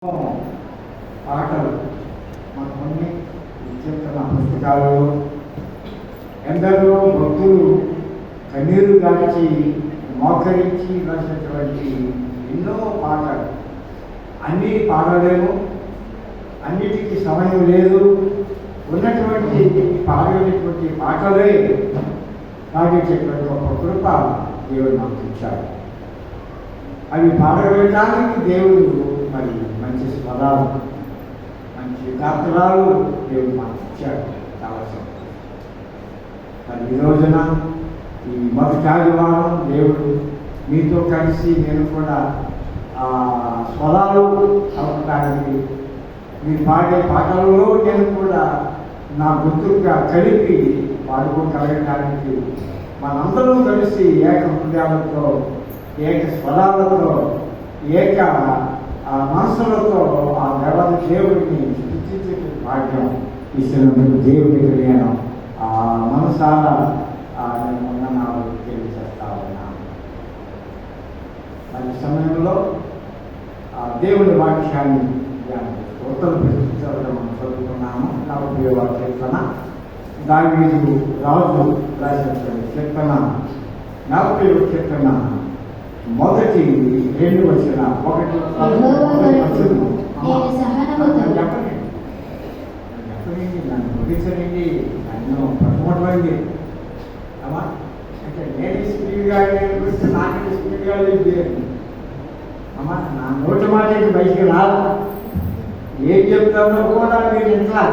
పాటలు మనకున్ని చెప్తున్న పుస్తకాలలో ఎందరో భక్తులు కన్నీరు గార్చి మోకరించి రాసినటువంటి ఎన్నో పాటలు అన్నీ పాడలేము, అన్నిటికీ సమయం లేదు. ఉన్నటువంటి పాడేటువంటి పాటలే పాడేటటువంటి ఒక కృప దేవుడు నాకు ఇచ్చాడు. అవి పాడవేయడానికి దేవుడు మరి మంచి స్వరాలు, మంచి గాత్రాలు దేవుడు మాకు ఇచ్చాడు. చాలా సంతోషం. మరి ఈ రోజున ఈ మొదటి ఆదివారం దేవుడు మీతో కలిసి నేను కూడా స్వరాలు కలపడానికి, మీరు పాడే పాటలలో నేను కూడా నా గుర్తుగా కలిపి పాడుకోగలగడానికి మనందరం కలిసి ఏక హృదయాలతో, ఏక స్వరాలతో, ఏక మనసులతో ఆ దేవుడిని స్థుతించే భాగ్యం ఇచ్చినందుకు దేవుడికి నేను మనసారా నేను వందనాలు తెలియజేస్తా ఉన్నాను. మరి సమయంలో దేవుడి వాక్యాన్ని ఉత్తర ప్రశ్నించడం మనం చదువుకున్నాము. 40వ కీర్తన, దావీదు రాజు రాసినటువంటి కీర్తన, 40వ కీర్తన మొదటి 2 వచనాలు. చెప్పండి, నన్ను ముగించండి, నన్ను పట్టుకోవట్లేదు అమ్మా. అంటే నేను స్పీడ్గా గురించి నాకంటే స్పీడ్గా లేదు అమ్మా. నా నోటి మాటకి బయటికి రాదు. ఏం చెప్తామో కూడా మీరు ఇంట్లో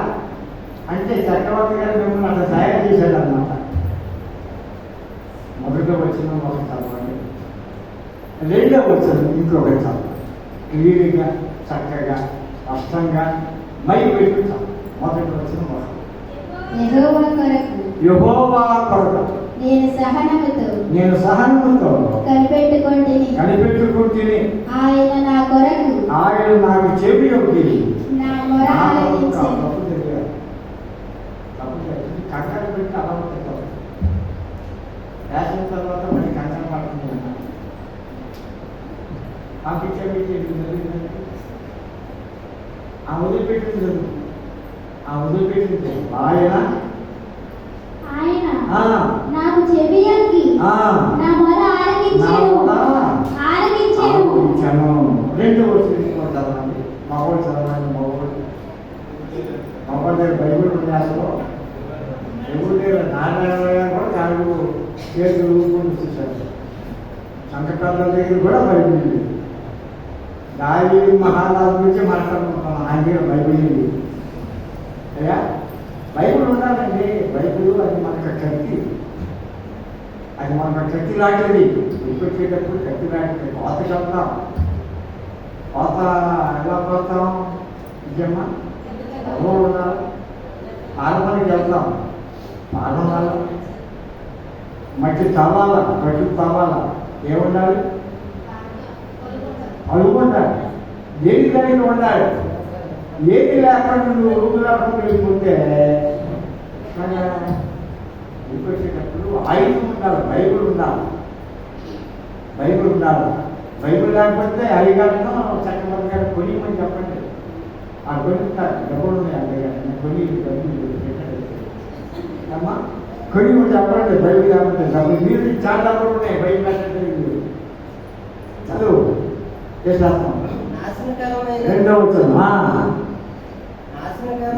అంటే చక్రవర్తి గారు మిమ్మల్ని అట్లా తయారు చేశాడు అన్నమాట. మొదట వచ్చిన ఒక చదవండి, 2వ వచనం ఇంకొక చదవండి. క్లియర్గా, చక్కగా, స్పష్టంగా మైక్ పెట్టుకుంటాం. మొదటి వచ్చిన యెహోవా కొరకు నేను సహనముతో కనిపెట్టుకుంటుని, ఆయన నా కొరకు, ఆయన నాకు చెవి ఒకటి కంకర పెట్టి అలా ఉంటుంది. వేసిన తర్వాత మరి కంకర పడుతుంది అన్న పంపించే ఆ వదిలిపెట్టింది చదువు. ఆ వదిలిపెట్టింది ఆయన నాకు చెవి యొగ్గి నా మొర ఆలకించెను. 2వ వచనం చదవండి. మగవాళ్ళు చదవండి. మగవాళ్ళ దగ్గర బైబిల్ ఉండాలో ఎవరు లేరు. నారాయణ కూడా 4 చేతులు ఊపుకొని చూశారు. సంకటాల దగ్గర కూడా బైబిల్ ఉంది. దావీదు మహారాజు గురించి మాట్లాడుకుంటున్నాం. ఆయన దగ్గర బైబిల్ ఉంది. అయ్యా, బైబిల్ ఉండాలండి. బైబిల్ అది మనకు కత్తి, అది మనకు కత్తి లాంటిది. విడిపెట్టేటప్పుడు కత్తి లాంటిది. కోత చెప్తాం. కోత ఎలా పోతాం? నిజమ్మా ఎవరు ఉండాలి? పాలమనికి వెళ్తాం, పాలన ఉండాలి. మట్టి తవ్వాలా, గట్టు తవ్వాలా, ఏముండాలి? అడుగు ఉండాలి. ఏది కలిగి ఉండాలి. ఏది లేకుండా నువ్వు ఊరు లేకుండా వెళ్ళిపోతే వెళ్ళిపోయేటప్పుడు ఆయుధం ఉండాలి. బైబిల్ ఉండాలి. బైబిల్ ఉండాలి. బైబిల్ లేకపోతే అయ్యగారితో చక్రవర్తి గారు కొనియమని చెప్పండి. ఆ కొనిస్తారు. డబ్బులు ఉన్నాయి అయ్యగారు కొని డబ్బులు అమ్మా కొనియమని చెప్పండి. బైబిల్ లేకపోతే డబ్బులు మీరు చాలా డబ్బులు ఉన్నాయి. బైబిల్ లేకపోతే చదువు చేసేస్తాం. 2వ వచనం,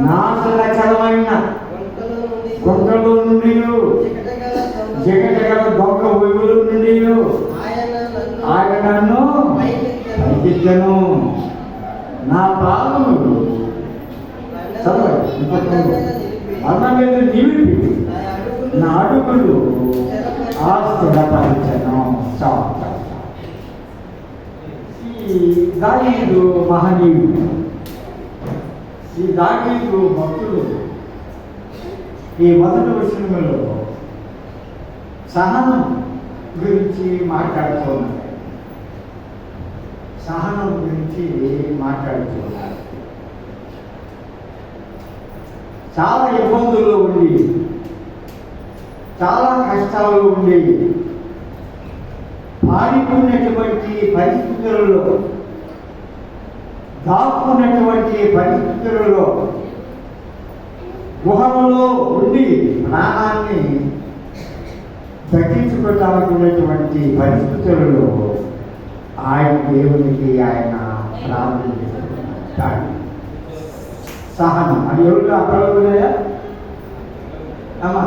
నాశనకరమైన గుంటలో నుండి, జగటగల దొంగ ఊబుల నుండి ఆయన నన్ను పైకెత్తెను. నా పాదములు అన్న మీద నిలిపి నా అడుగులు స్థిరపరిచెను. దావీదు మహనీయుడు. ఈ దావీదు భక్తులు ఈ మొదటి వచనంలో సహనం గురించి మాట్లాడుతున్నారు. సహనం గురించి మాట్లాడుతున్నారు. చాలా ఇబ్బందుల్లో ఉండి, చాలా కష్టాలు ఉండి, పారిపోయినటువంటి పరిస్థితులలో దాక్కున్నటువంటి పరిస్థితులలో, గుహలలో ఉండి ప్రాణాన్ని దక్కించుకోవటానికి పరిస్థితులలో ఆయన దేవునికి ఆయన ప్రార్థించాడు. సహనం అది ఎవరు అక్కడ ఉన్నాయా అమ్మా?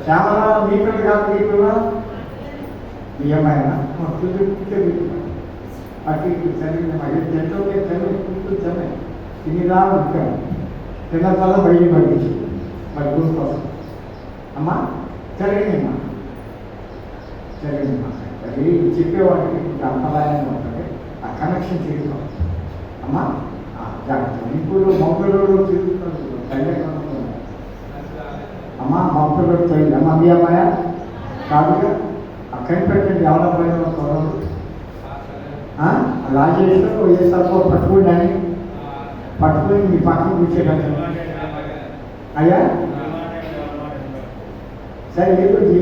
శ్యామల మీకు కాదు, మీకున్నా మీ అమ్మాయినా అటు చదివిన మళ్ళీ చెట్లకే చదివి తినిరా ఉంటాను తిన్న వల్ల బయట పట్టించి మరి గురి కోసం అమ్మా జరిగిందమ్మా అది చెప్పేవాడికి అంతలాయంగా ఉంటుంది. ఆ కనెక్షన్ తిరుగుతాం అమ్మా. ఇప్పుడు మొక్కలు తిరుగుతుంది తల్లి అమ్మా, మొక్కలు తల్లి అమ్మ మీ అమ్మాయ కాదుగా అక్కడి పెట్టండి ఎవరో పోయిన త్వరలు రాజేష్ ఏ సర్పో పట్టుకుని మీ పక్కన కూర్చోడానికి అయ్యా సరే ఏది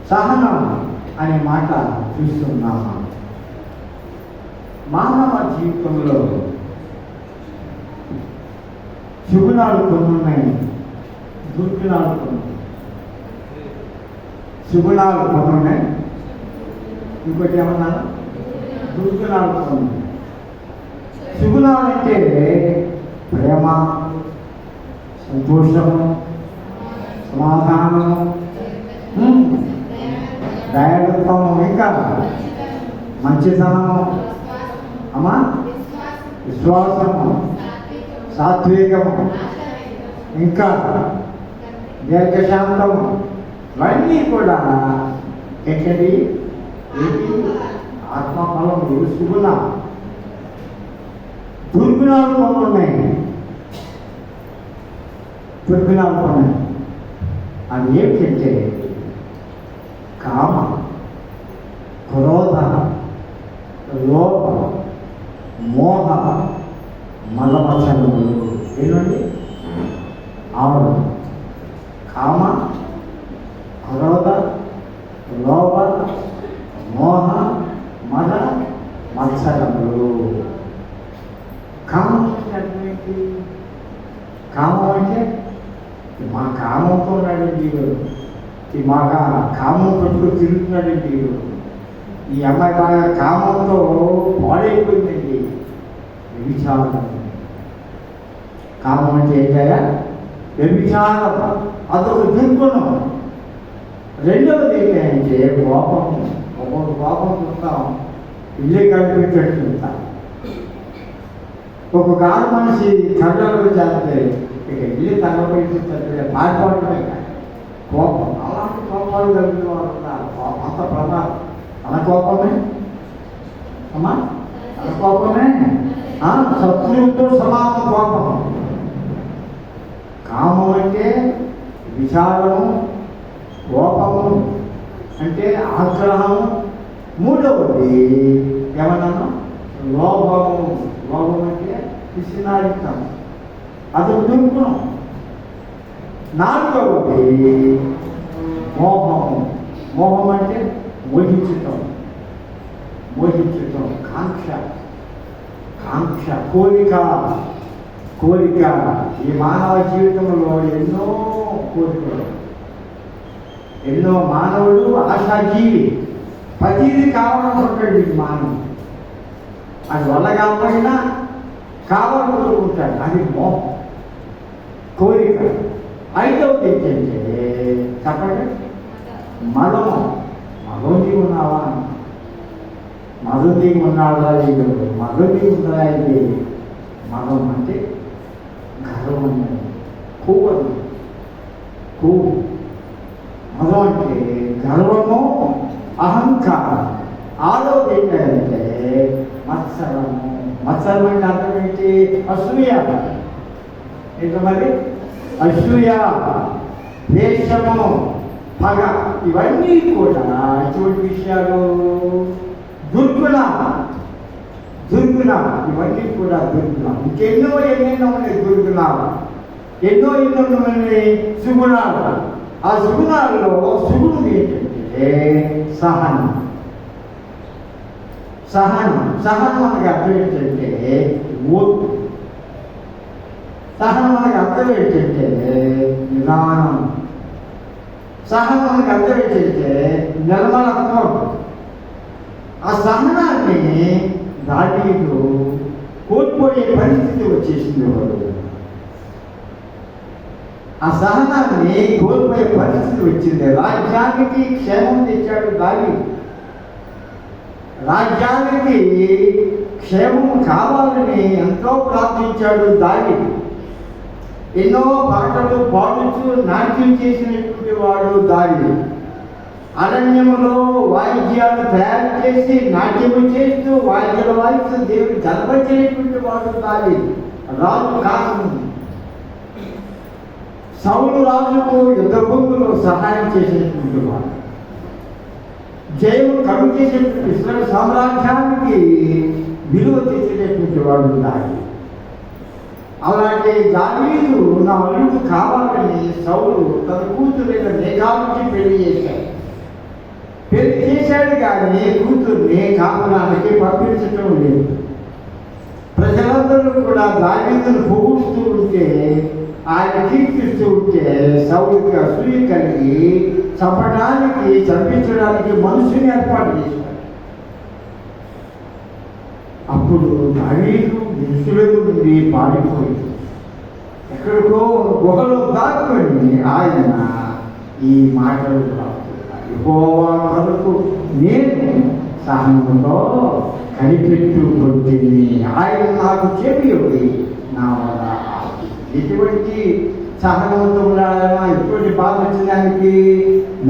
సహనం అనే మాట చూస్తున్నామా? మానవ జీవితంలో శుభనాలు కొన్ని ఉన్నాయి, దుర్గుణాలు కొన్ని. శుభనాలు కొన్ని ఉన్నాయి, ఇంకోటి ఏమన్నా దుర్గుణాలు కొన్ని. శుభనాలు అంటే ప్రేమ, సంతోషము, సమాధానము, దయాళుత్వము, ఇంకా మంచితనము, అమ్మా విశ్వాసము, సాత్వికము, ఇంకా దీర్ఘశాంతము, ఇవన్నీ కూడా ఎక్కడి ఆత్మఫలము శుభుల. దుర్గుణాలు కొన్ని ఉన్నాయి, దుర్గుణాలు కొన్ని. అది ఏమిటంటే కామ, క్రోధ, లోభ, మోహ, మలమచనములు. ఏంటండి? అవును, కామ, క్రోధ, లోభ, మోహ, మద, మత్సరములు. కామం అంటే కామం అంటే మా కామంతో ఉన్నాడండి, ఈ మాగా కామం పెట్టుకు తిరుగుతున్నాడండి. ఈ అమ్మాయి బాగా కామంతో పాడైపోయిందండి. వ్యభిచారం. కామం అంటే ఏంటయ్యా? వ్యభిచారం, అదొక దుర్గుణం. రెండవది ఏంటంటే కోపం. ఒక్కొక్క కోపం చూస్తాం, ఇల్లే కనిపించేట్టు చూస్తాం. ఒక్కొక్క ఆరు మనిషి కళ్ళలో చేస్తే ఇక ఇల్లు తగ్గబడి పారిపోవడమే కోపం. అలాంటి కోపాలు కలిగిన వారు ఉన్నారు. అంత ప్రమాదం. అన కోపమే అమ్మా, అన కోపమే శత్రువుతో సమాన కోపం. కామం అంటే విచారము, కోపము అంటే ఆగ్రహము. మూడవది ఏమన్నాను? లోభము. లోభం అంటే పిసినారితం, అదొక దుర్గుణం. నాలుగవది మోహము. మోహం అంటే మోహించటం, కాంక్ష, కోరిక. ఈ మానవ జీవితంలో ఎన్నో కోరికలు, ఎన్నో. మానవుడు ఆశాజీవి, ప్రతిదీ కావాలనుకుంటాడు ఈ మానవుడు. అది వల్ల కాకపోయినా కావాలనుకుంటాడు, అది మోహం, కోరిక. ఐదవది ఏంటంటే చెప్పండి, మదము. మగంది ఉన్నావా? మగంది ఉన్నావా? లేదు, మగంది ఉందా? ఇది మగం అంటే గర్వం, కొవ్వు. మగం అంటే గర్వము, అహంకారం. ఆరోగ్యం ఏంటంటే మత్సరము. మత్సరం అంటే అర్థం ఏంటి? అసూయ. ఏంటో మరి? అసూయ, ద్వేషము, పగ. ఇవన్నీ కూడా ఎటువంటి విషయాలు? దుర్గుణ. ఇవన్నీ కూడా దుర్గుణాలు. ఇంకెన్నో ఎన్నెన్నో ఉన్నాయి దుర్గుణాలు, ఎన్నో ఉన్నాయి సుగుణాలు. ఆ సుగుణాల్లో సుగుణం ఏంటంటే సహనం. సహనం మనకి అర్థం ఏంటంటే ఓర్పు. సహనం మనకి అర్థం ఏంటంటే నిదానం. సహనం మనకి అర్థం ఏంటంటే నిర్మలత్వం. ఆ సహనాన్ని దావీదు కోల్పోయే పరిస్థితి వచ్చేసింది. వాడు ఆ సహనాన్ని కోల్పోయే పరిస్థితి వచ్చింది. రాజ్యానికి క్షేమం తెచ్చాడు దావీదు. రాజ్యానికి క్షేమం కావాలని ఎంతో ప్రార్థించాడు దావీదు. ఎన్నో పాటలు పాడుతూ నాట్యం చేసినటువంటి వాడు దావీదు. అరణ్యములో వాయిద్యాలు తయారు చేసి నాట్యము చేస్తూ వాయిద్యాల వాయిస్తూ దేవుడు గర్వచేటువంటి వాడు దావీదు. రాజు కాకముందు సౌలు రాజుకు యుద్ధ భూములో సహాయం చేసినటువంటి వాడు. జయము కలుగు చేసేటువంటి ఇశ్రాయేలు సామ్రాజ్యానికి విలువ తెచ్చేటటువంటి వాడు దావీదు. అలాంటి దావీదు నా అల్లుడు కావాలని సౌలు తన కూతురైన మేఘానికి పెళ్లి చేశాడు. పెళ్లి చేశాడు కానీ కూతుర్ని కాపురానికి పంపించటం లేదు. ప్రజలందరూ కూడా దావీదును పొగుడుతూ ఉంటే, ఆయన కీర్తిస్తూ ఉంటే సౌలుకి అసూయ కలిగి చంపించడానికి మనుషుని ఏర్పాటు చేశాడు. అప్పుడు దావీదు దుష్టులకు నుండి పారిపోయింది. ఎక్కడికో గుహలో దాక్కుని ఆయన ఈ మాటలు రాస్తున్నాడు. యెహోవా కొరకు నేను సహనంతో కనిపెట్టుకుంటుంది, ఆయన నాకు చెవియొడి నా వల్ల. ఎటువంటి సహనంతో ఉండాలన్నా, ఎటువంటి బాధ వచ్చేదానికి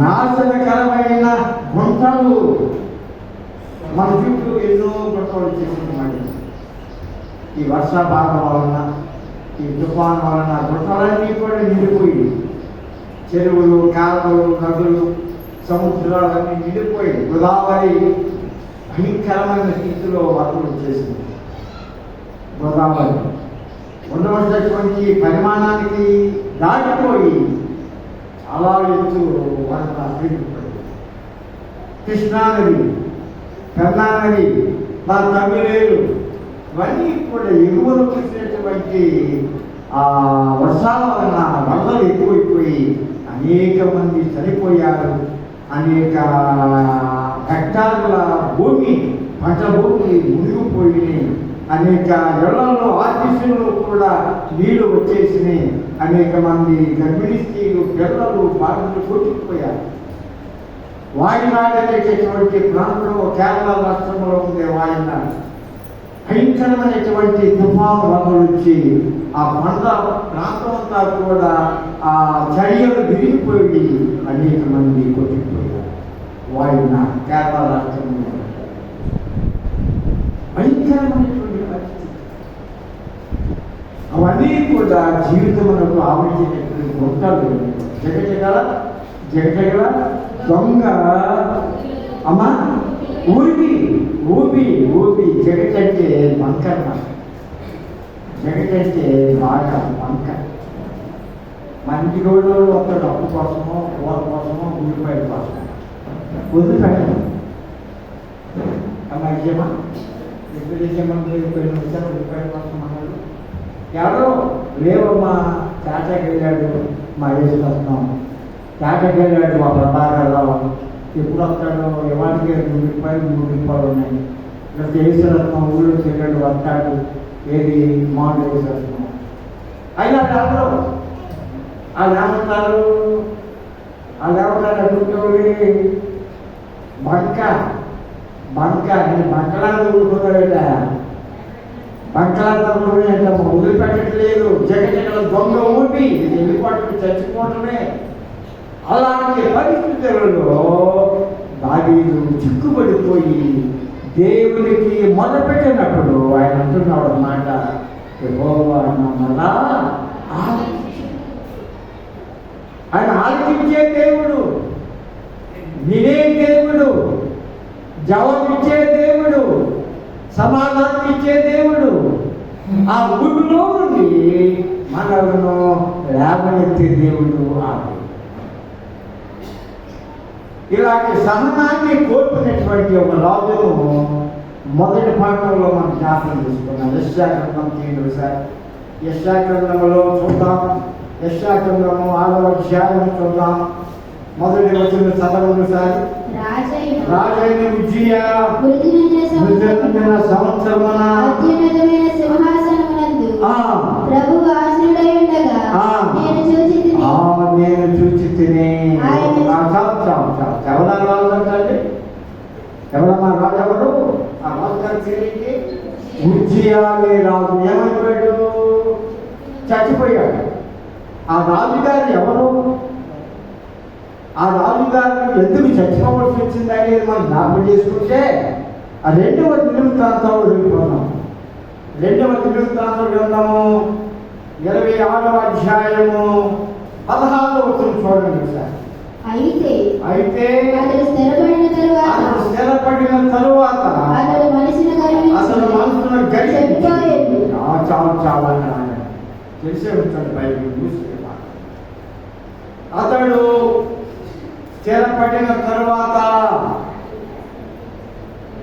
నాశనకరమైన గుంటలు మన చుట్టూ ఎన్నో గుంటలు చేస్తున్నాయి. ఈ వర్షాభాగం వలన, ఈ తుఫాను వలన గుంటలన్నీ కూడా నిండిపోయి, చెరువులు, కాలువలు, నదులు, సముద్రాలన్నీ నిండిపోయి గోదావరి భయంకరమైన స్థితిలో వరదలు వచ్చేసింది. గోదావరి ఉండవలసినటువంటి పరిమాణానికి దాటిపోయి అలా ఎత్తు వరద పెరిగిపోయింది. కృష్ణానది, పెన్నా నది, తమిళేరు ఇవన్నీ కూడా ఎగువలు కురిసినటువంటి ఆ వర్షాల వలన వరదలు ఎక్కువైపోయి అనేక మంది చనిపోయారు. అనేక హెక్టార్ల భూమి, పంట భూమి మునిగిపోయినాయి. అనేక ఇళ్లలో ఆర్టీసీలో కూడా నీళ్లు వచ్చేసినాయి. అనేక మంది గర్భిణీ స్త్రీలు, పిల్లలు, బాలులు కొట్టుకుపోయారు. వాయినాడు అనేటటువంటి ప్రాంతంలో, కేరళ రాష్ట్రంలో ఉండే వాయినాడు భయంకరమైనటువంటి తుఫాను వరదలు వచ్చి ఆ పంట ప్రాంతం అంతా కూడా ఆ చర్యలు విరిగిపోయి అనేక మంది కొట్టుకుపోయారు. వాయినాడు కేరళ రాష్ట్రంలో భయంకరమైనటువంటి పరిస్థితి. అవన్నీ కూడా జీవితములకు ఆవరించేటటువంటి గుంటలు. జగజగల దొంగ అమ్మా ఊబి జగటంటే బంకర్ మాట. జగటంటే బాగా బంకర్. మంచి రోజులు ఒక డబ్బు కోసమో, కూర కోసమో, ఉల్లిపాయల కోసమో వదిలిపెట్టడం. అమ్మా ఇచ్చేమా ఎప్పుడు ఇచ్చేమంటే ఉల్లిపాయల కోసం అన్నాడు. ఎవరో లేవమ్మా, చాటకి వెళ్ళాడు మా వేసుకొస్తున్నాం, చాటకి వెళ్ళాడు మా ప్రభాకర్రావు, ఎప్పుడు వస్తాడో ఇవాళకి 2 రూపాయలు 3 రూపాయలు ఉన్నాయి. ఇక్కడ వేసుకొస్తున్నాం, ఊళ్ళో వెళ్ళాడు వస్తాడు, ఏది మాడు వేసుకొస్తున్నాం. అయినా ఎవరు వాళ్ళు ఏమంటారు అడుగుతుంది బంక నేను బంకలాగా ఊరుకున్నాడట. బంకలాగా ఊరుకునే వదిలిపెట్టట్లేదు. జగజగల దొంగ ఊపి వెళ్ళిపోవటం, చచ్చిపోవటమే. అలాంటి పరిస్థితులలో దావీదు చిక్కుబడిపోయి దేవునికి మొదలుపెట్టినప్పుడు ఆయన అంటున్నాడు అన్నమాట, యెహోవా మరలా ఆయన ఆలోచించే దేవుడు, వినే దేవుడు, జవాబిచ్చే దేవుడు, సమాధానం ఇచ్చే దేవుడు. ఆ ఊరిలో నుండి మనలను లేవనెత్తే దేవుడు ఆడు. ఇలాంటి సహనాన్ని కోల్పోయినటువంటి ఒక రాజును మొదటి పాఠంలో మనం జ్ఞాపకం చేసుకున్నాం. యెషయా గ్రంథం తీయండి సార్. యెషయా గ్రంథంలో చూద్దాం. యెషయా గ్రంథము 6వ అధ్యాయం చూద్దాం. మొదటి వచనం చదవండి సార్. రాజైన ఉజ్జియా వృద్ధులైన సంవత్సరమున అత్యున్నతమైన సింహాసనమునందు ప్రభువు ఆసీనుడై ఉండగా నేను చూచి తిని. ఎవరా రాజు అంటే ఎవరమ్మా రాజు ఎవరు? ఆ రాజుగారి పేరేంటి? ఉజ్జియా అనే రాజు. ఏమైపోయాడు? చచ్చిపోయాడు. ఆ రాజుగారు ఎవరు? ఆ రాజుగారు ఎందుకు చచ్చిపోవలసి వచ్చింది అనేది మనం జ్ఞాపకం చేసుకుంటే ఆ 2వ దినవృత్తాంతంలో వెళ్ళిపోతున్నాం. 2వ దినవృత్తాంతం గ్రంథము 26వ అధ్యాయము 16వ వచనం చూడండి సార్. అయితే అతడు స్థిరపడిన తరువాత అతడు మనసును గర్వించి చాలా తెలిసే ఉంటాడు. బైబిల్ చూస్తే అతడు స్థిరపడిన తరువాత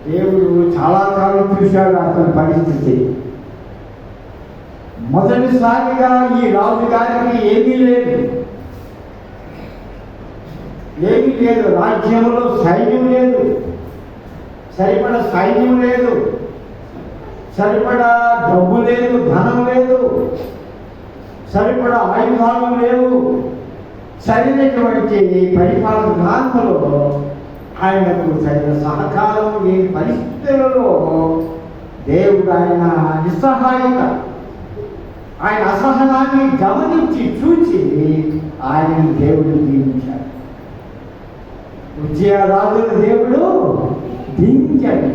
దేవుడు చాలా కాలం చూశాడు అతని పరిస్థితి. మొదటిసారిగా ఈ రాజు గారికి ఏమీ లేదు. రాజ్యంలో సైన్యం లేదు, సరిపడ సైన్యం లేదు, సరిపడా డబ్బు లేదు, ధనం లేదు, సరిపడా ఆయుధాలు లేవు. సరైనటువంటి పరిపాలన విధానంలో ఆయనకు సరైన సహకారం లేని పరిస్థితులలో దేవుడు ఆయన నిస్సహాయత, ఆయన అసహనాన్ని గమనించి చూచి ఆయన దేవుడు దీవించాడు. ఉజ్జియా రాజును దేవుడు దీవించాడు.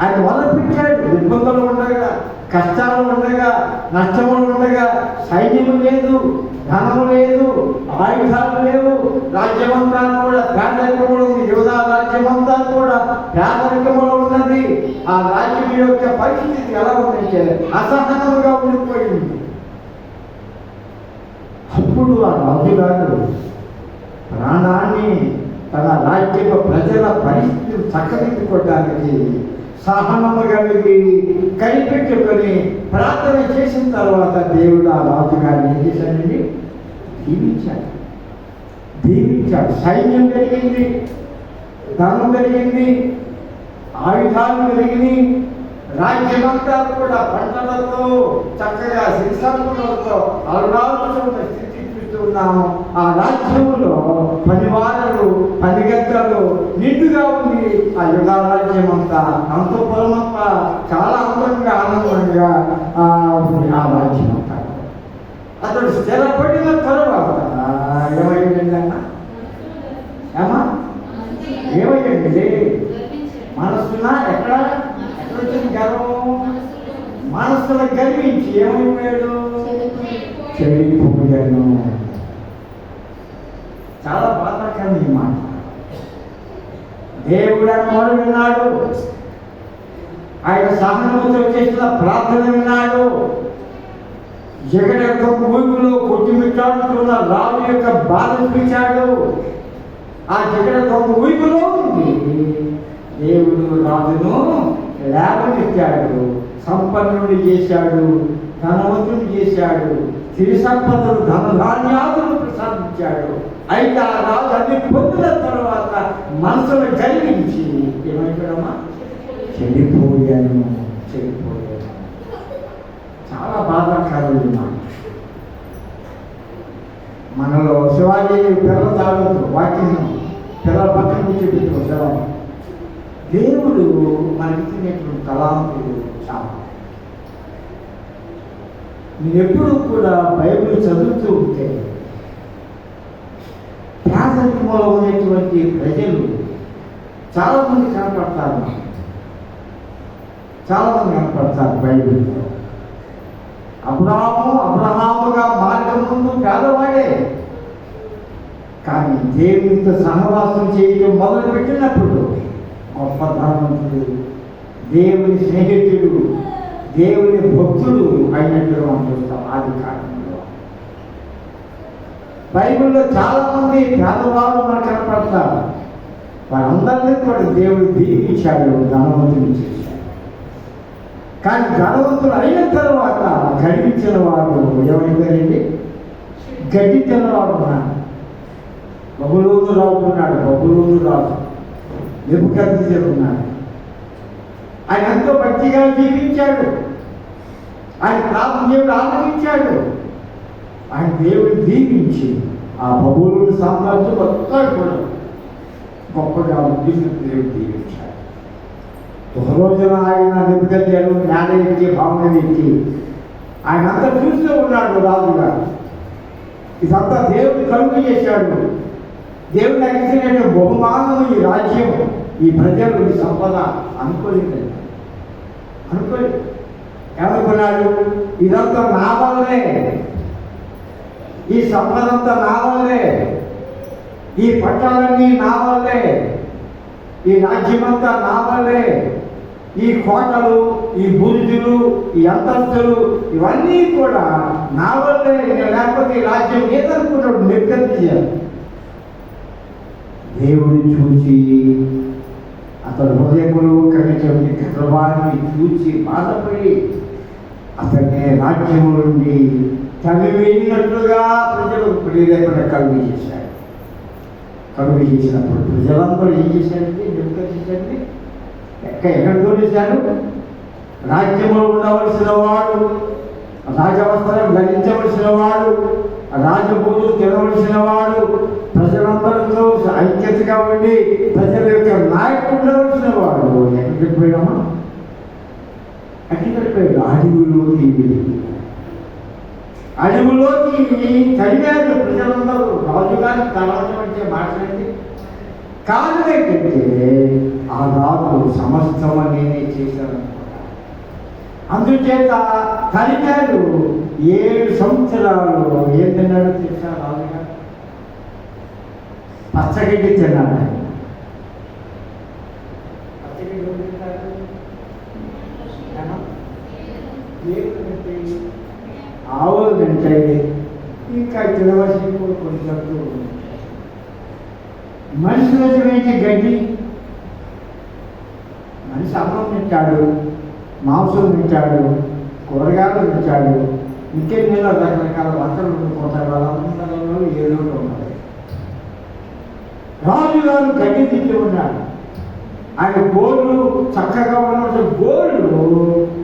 ఆయన మొదలుపెట్టాడు. ఇబ్బందులు ఉండగా, కష్టాలు ఉండగా, నష్టములు ఉండగా, సైన్యము లేదు, ధనము లేదు, ఆయుధాలు లేవు. రాజ్యమంతా కూడా పేదరికములు ఉంది. యోధా రాజ్యమంతా కూడా పేదరికములో ఉన్నది. ఆ రాజ్యం యొక్క పరిస్థితి ఎలా ఉందంటే అసహనముగా ఉండిపోయింది. అప్పుడు ఆ రాజుగారు ప్రాణాన్ని తన రాజ్య ప్రజల పరిస్థితిని చక్కదిద్దుకోవడానికి సహనము కలిగి కనిపెట్టుకొని ప్రార్థన చేసిన తర్వాత దేవుడు ఆ రాజుగారిని ఏం చేశాడండి? దీవించాడు. సైన్యం పెరిగింది, ధనం పెరిగింది, ఆయుధాలు పెరిగింది. రాజ్యమంతా కూడా పంటలతో చక్కగా సిరిసంపదలతో అరుణాచల స్థితి చూస్తున్నాము. ఆ రాజ్యంలో పనివారలు, పనిగద్దలు నిండుగా ఉంది. ఆ యుగా రాజ్యం అంతా అంతఃపురమంతా చాలా అందంగా ఆనందంగా ఉంది ఆ రాజ్యం అంతా. అతడు స్థిరపడిన తరువాత ఏమైందండి అన్న? ఏమైందండి? మనస్సున ఎక్కడ వచ్చింది గర్వం? మనస్సును గర్వించి ఏమైపోయాడు? చెడిపోయాను. చాలా బాధాకరం ఈ మాట. దేవుడు మొదలు విన్నాడు. ఆయన సహనముతో చేసిన ప్రార్థన విన్నాడు. జగడ ఊపిలో కొట్టుమిట్టాడుతున్న రాజు యొక్క బాధ చూచాడు. ఆ జగడ ఊపిలో ఉంది దేవుడు రాజును లేవనెత్తాడు, సంపన్నుడు చేశాడు, ధనవంతుడు చేశాడు, సిరి సంపదలు ధనధాన్యాలను ప్రసాదించాడు. అయితే ఆ రాజు అన్ని పొందిన తర్వాత మనసును కలిగించి ఏమైపోయామా? చెడిపోయాను. చాలా బాధాకరమైన మాట. మనలో శివాజీ పిల్లలు తాగొద్దు, వాక్యం పిల్లల పక్కన నుంచి పెట్టు. శివాజీ దేవుడు మనకిచ్చినటువంటి తలాంతులు చాలా. నేను ఎప్పుడూ కూడా బైబిల్ చదువుతూ ఉంటే పేదరికంలో ఉన్నటువంటి ప్రజలు చాలామంది కనపడతారు. బైబిల్లో అబ్రహాముగా మార్గం ముందు పేదవాడే, కానీ దేవునితో సహవాసం చేయడం మొదలుపెట్టినప్పుడు గొప్ప ధనవంతుడు, దేవుని స్నేహితుడు, దేవుని భక్తుడు అయినట్టు మనం చూస్తాం. ఆది కాలంలో బైబిల్లో చాలా మంది పేదవాళ్ళు మనకు కనపడతారు. వారందరినీ కూడా దేవుడు దీవించాడు, ధనవంతులు చేశాడు. కానీ ధనవంతులు అయిన తర్వాత గడిపించిన వాడు ఏమైందండి? గడ్డించిన వాడు ఉన్నాడు. బబులోను రాజు ఉన్నాడు. బబులోను రాజు నెబుకద్నెజరు ఉన్నాడు. ఆయన ఎంతో భక్తిగా జీవించాడు. ఆయన ప్రార్థన దేవుడు ఆలకించాడు. ఆయన దేవుడు దీవించి ఆ బబులోను సామ్రాజ్యం మొత్తం కూడా గొప్పగా ఉద్దేశించి దేవుడు దీవించాడు. ఒక రోజున ఆయన నెబుకద్నెజరు జ్ఞానానికి భావన ఇచ్చి ఆయన అంతా చూస్తూ ఉన్నాడు రాజుగా. ఇదంతా దేవుడు కలుగు చేశాడు. దేవుడు నాకు ఇచ్చినట్టు బహుమానం, ఈ రాజ్యం, ఈ ప్రజలు, ఈ సంపద అనుకోలేదు. ఏమనుకున్నాడు? ఇదంతా నా వల్లే, ఈ సంపద అంతా నా వల్లే, ఈ పట్టాలన్నీ నా వల్లే, ఈ రాజ్యమంతా నా వల్లే, ఈ కోటలు, ఈ బురుజులు, ఈ అంతస్తులు ఇవన్నీ కూడా నా వల్లే, లేకపోతే ఈ రాజ్యం ఏదనుకున్నాడు నెబుకద్నెజరు. దేవుడిని చూసి అతడు హృదయములో కలిగిన గర్వాన్ని చూసి బాధపడి అతన్ని రాజ్యము నుండి తరివేయినట్లుగా ప్రజలకు ప్రేరేపణ కలుగు చేశాడు. కలుగు చేసినప్పుడు ప్రజలందరూ ఏం చేశారంటే నెబుకద్నెజరుని ఎక్కడ తోలేశారు? రాజ్యంలో ఉండవలసిన వాడు, రాజవస్త్రం ధరించవలసిన వాడు, రాజభూములు తినవలసిన వాడు, ప్రజలందరితో ఐక్యతగా ఉండి ప్రజల యొక్క నాయకుడు ఉండవలసిన వాడు ఎక్కడ పెట్టిపోయామా? ఎక్కడ పెట్టిపోయాడు? అడవులోకి తరిగారు ప్రజలందరూ. రాజుగారి తర్వాత అంటే మాట్లాడింది కారణం ఏంటంటే ఆ రాజు సమస్తం నేనే చేశాననుకుంటా. అందుచేత తరిగారు. 7 సంవత్సరాలు ఏం తిన్నాడో తెలుసా రాజుగారు? పచ్చగడ్డి తిన్నాడు. పచ్చగడ్డి తింటాడు, ఆవులు తింటాయి, ఇంకా తినవలసిన కొన్ని జంతువులు. మనిషి రోజుమేంటి? గడ్డి. మనిషి అన్నం తింటాడు, మాంసం తింటాడు, కూరగాయలు తింటాడు, ఇంకెన్నెన్నో రకరకాల వంటలు వండుకుంటారు. వాళ్ళందరిలో ఏదో ఉన్నారు. రాజుగారు గడ్డి తింటూ ఉన్నాడు. ఆయన గోళ్ళు చక్కగా ఉన్న గోళ్ళు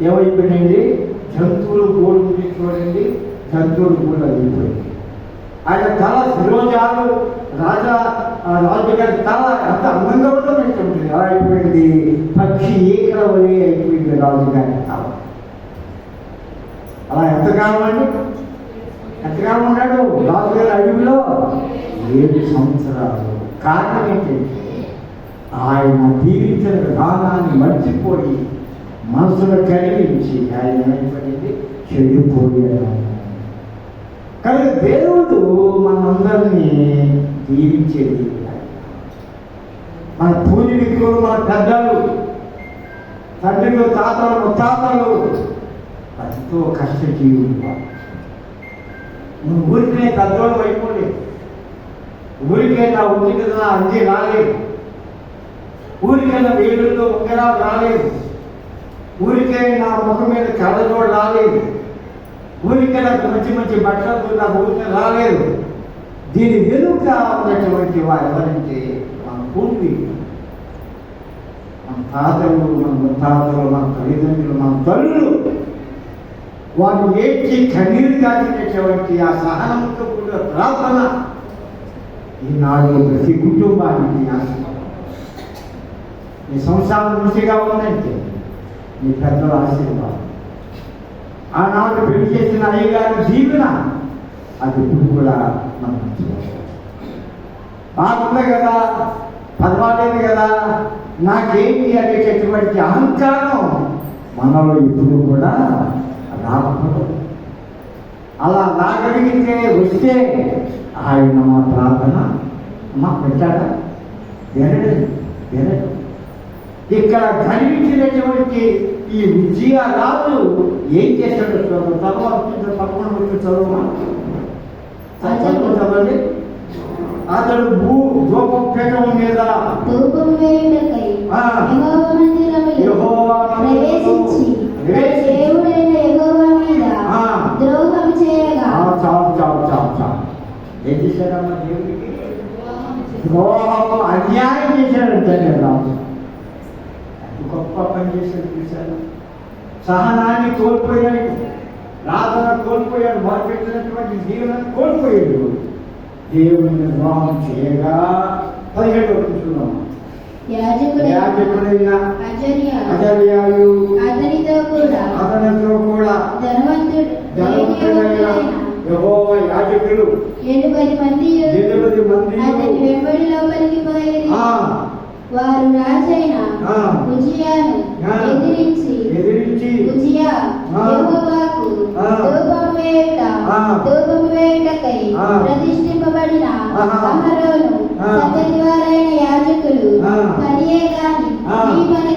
ఏమైపోయినాయండి? జంతువులు గోళ్ళు తీసుకోండి, జంతువులు గోళ్ళు అయిపోయింది. ఆయన తల శిరోజాలు రాజుగారి తల అంత అందంగా ఉండమంటుంది. ఎలా అయిపోయింది? పక్షి ఏకల వలె అయిపోయింది రాజుగారి తల. అలా ఎంతకాలం అండి? ఎంతకాలం ఉన్నాడు రాజుగారి అడవిలో? 7 సంవత్సరాలు. కారణం ఏంటంటే ఆయన దీవించిన విధానాన్ని మర్చిపోయి మనసులో కలిగించి ఆయన ఏమైపోయింది? చెడిపోయాడు. కనుక దేవుడు మనందరినీ దీవించేది. మన పూర్వీకులు, మన పెద్దలు, తండ్రులు, తాతలు, ముత్తాతలు ఎంతో కష్టజీవులు. నువ్వు ఊరికే పెద్దోళ్ళు అయిపోలేదు. ఊరికే నా ఉద్యోగ కదా అన్నీ రాలేదు. ఊరికే నా వేలుల్లో ఉంగరాలు రాలేదు. ఊరికే నా ముఖం మీద కళ్ళజోడు రాలేదు. ఊరికే నాకు మంచి మంచి బట్టలు నాకు ఊరికే రాలేదు. దీని వెనుక ఉన్నటువంటి వారు ఎవరంటే మన పూర్వీకులు, మన తాతలు, మన ముత్తాతలు, మన తల్లిదండ్రులు, మన తల్లులు. వారు ఏడ్చి కన్నీరు కాచినటువంటి ఆ సహనంతో కూడిన ప్రార్థన ఈనాడు ప్రతి కుటుంబానికి ఆశీర్వాదం. నీ సంసారం మంచిగా ఉందంటే నీ పెద్దల ఆశీర్వాదం. ఆనాడు పెళ్లి చేసిన అయ్యగారి దీవెన అది ఇప్పుడు కూడా మనం మంచిగా బాగుంది కదా, పదవాలేదు కదా, నాకేంటి అనేటటువంటి అహంకారం మనలో ఇప్పుడు కూడా రాకూడదు. అలా రాగలిగితే వస్తే ఆయన మా ప్రార్థన మా పెట్టాడా? వినడు. ఇక్కడ కనిపించినటువంటి ఈ విజయరాజు ఏం చేశాడు? తర్వాత 11 చదవండి. అతడు ధూపపీఠం మీద ధూపం వేయుటకై యెహోవా మందిరములో ప్రవేశించి ఏం చేశాడమ్మా దేవుడికి? ద్రోహం, అన్యాయం చేశాడంటే రాజు. అది గొప్ప పని చేశాడు చూశాడు. సహనాన్ని కోల్పోయాడు, ప్రార్థన కోల్పోయాడు, మొదలుపెట్టినటువంటి జీవనాన్ని కోల్పోయాడు. దేవుని ద్రోహం చేయగా 17 చూస్తున్నాము. యాజకుడైన అజర్యాయు అతనితో కూడా ధనవంతుడైన యెహోవా యాజకులు 70 మంది అతని వెంబడి లోపలికి పోయి వారు రాజైన ఉజ్జియాను ఎదిరించి ఉజ్జియా యెహోవాకు ధూపము వేయుటకై ప్రతిష్ఠింపబడిన అహరోను సంతతి వారైన యాజకులు పనియే గాని నీ పని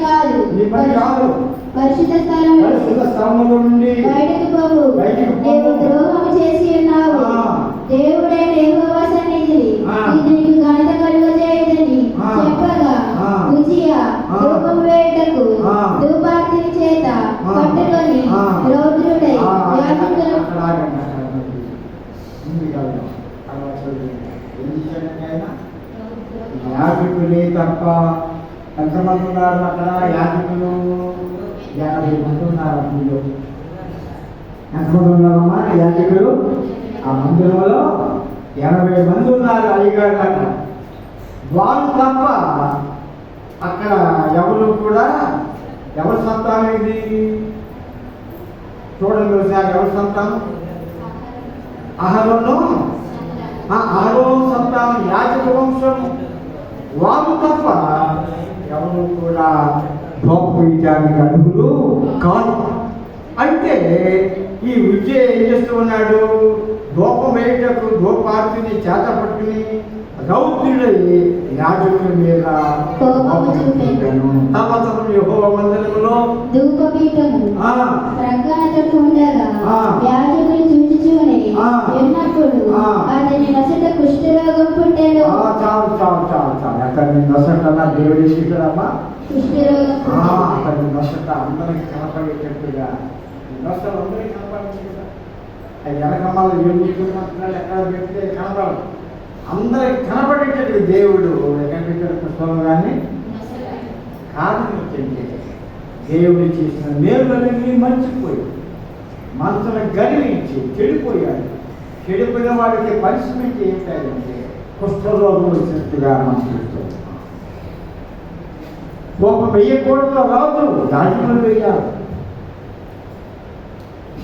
కాదు పరిశుద్ధ స్థలములో నుండి బయటకు పోవు, నీవు ద్రోహము చేసి ఉన్నావు. దేవుడైన యెహోవా సన్నిధిని నీకు ఘనత కలుగజేయుదని చెప్పగా ఉజ్జియా ధూపం వేయుటకు ధూపార్తిని చేత పట్టుకొని రౌద్రుడై యాజకులే తప్ప ఎంతమంది ఉన్నారు అక్కడ? యాజకులు 50 మంది ఉన్నారు. అందులో ఎంతమంది ఉన్నారమ్మా యాజకులు? ఆ మందిరంలో 80 మంది ఉన్నారు అయ్యగారు అక్కడ. వాళ్ళు తప్ప అక్కడ ఎవరు కూడా ఎవరి సంతానం ఇది చూడండి ఒకసారి. ఎవరి సంతానం? అహరోను సంతానం, యాజక వంశం. వాళ్ళు తప్ప ఎవరు కూడా ధూపవేయడానికి అర్హులు కాదు. అంటే ఈ విద్య ఏం చేస్తూ ఉన్నాడు? ధూపం వేయటకు ధూపార్తిని చేత పట్టుకుని రౌద్రుడై యాజకుల మీద సంవత్సరం యెహోవా మందిరములో ధూపపీఠము ప్రక్కనతో ఉండగా యాజకులు చూచుచూనే ఉన్నప్పుడు అతని నొసట కుష్ఠరోగం పుట్టెను. చాలు అతని నొసట దేవుడి శిఖరమ్మా కుష్ఠరోగం అతని నొసట అందరికి కనపడేటట్టుగా, నొసలు అందరికి కనపడేట్టుగా. వెనకమ్మలు ఏం చేసుకుంటున్నాడు? ఎక్కడ పెడితే కనపడదు, అందరికి కనపడేటట్టు దేవుడు ఎక్కడ పెట్టాడు? పుష్పంలో కానీ కారణం ఏంటంటే దేవుడు చేసిన మేలులన్నీ మర్చిపోయి మనసును గర్వించి చెడిపోయాడు. చెడిపోయిన వాడికి పనిష్మెంట్ ఏంటంటే కుష్ఠరోగం వచ్చినట్టుగా మనం చూస్తాం. కోపం వెయ్యకూడదు, రాదు దాంట్లో వేయాలి.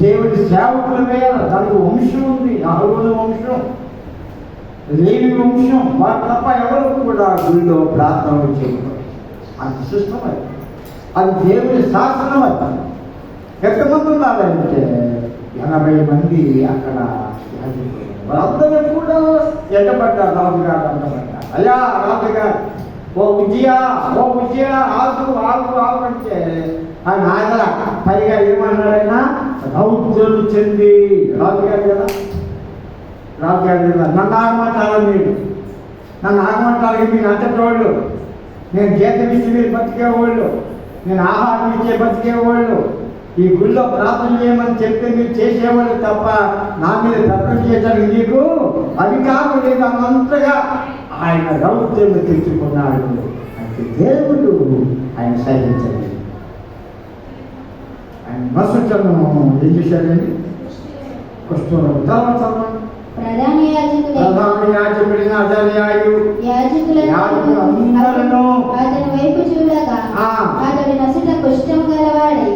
దేవుడి సేవకులు వేయాలి. దానికి వంశం ఉంది, అహరోను వంశం, లేవి వంశం. వారు తప్ప ఎవరు కూడా గుడిలో ప్రార్థనలు చేయకూడదు. అది సిస్టం, అది దేవుని శాసనం. అది ఎంతమంది ఉన్నారంటే 80 మంది అక్కడ వాళ్ళందరూ కూడా ఎండబడ్డారు. రాజుగారు ఎండబడ్డారు. అయ్యా రాజుగారు, ఓ విజయ ఆగు అంటే ఆయన ఆయన పైగా ఏమన్నాడైనా రౌద్రులు చెంది రాజుగారు కదా నన్ను ఆగమంటారు, నన్ను ఆగమంటారు. మీరు అంతటోళ్ళు, నేను జీతం ఇచ్చి మీరు బతికేవాళ్ళు, నేను ఆహారం ఇచ్చే బతికేవాళ్ళు, ఈ గుళ్ళో ప్రార్థన చేయమని చెప్తే మీరు చేసేవాళ్ళు తప్ప నా మీద ప్రార్థన చేయడానికి నీకు అధికారం లేదు అన్నంతగా ఆయన రౌద్రులు తెచ్చుకున్నాడు. అంటే దేవుడు ఆయన సహించండి. ఆయన నొసటను ఏం చేశాడండి? కుష్ఠరోగం. తర్వాత ప్రధాన యాజకుడైన అజర్యాయు యాజకులందరూ అతని వైపు చూడగా అతడి నొసట కుష్ఠం గలవాడై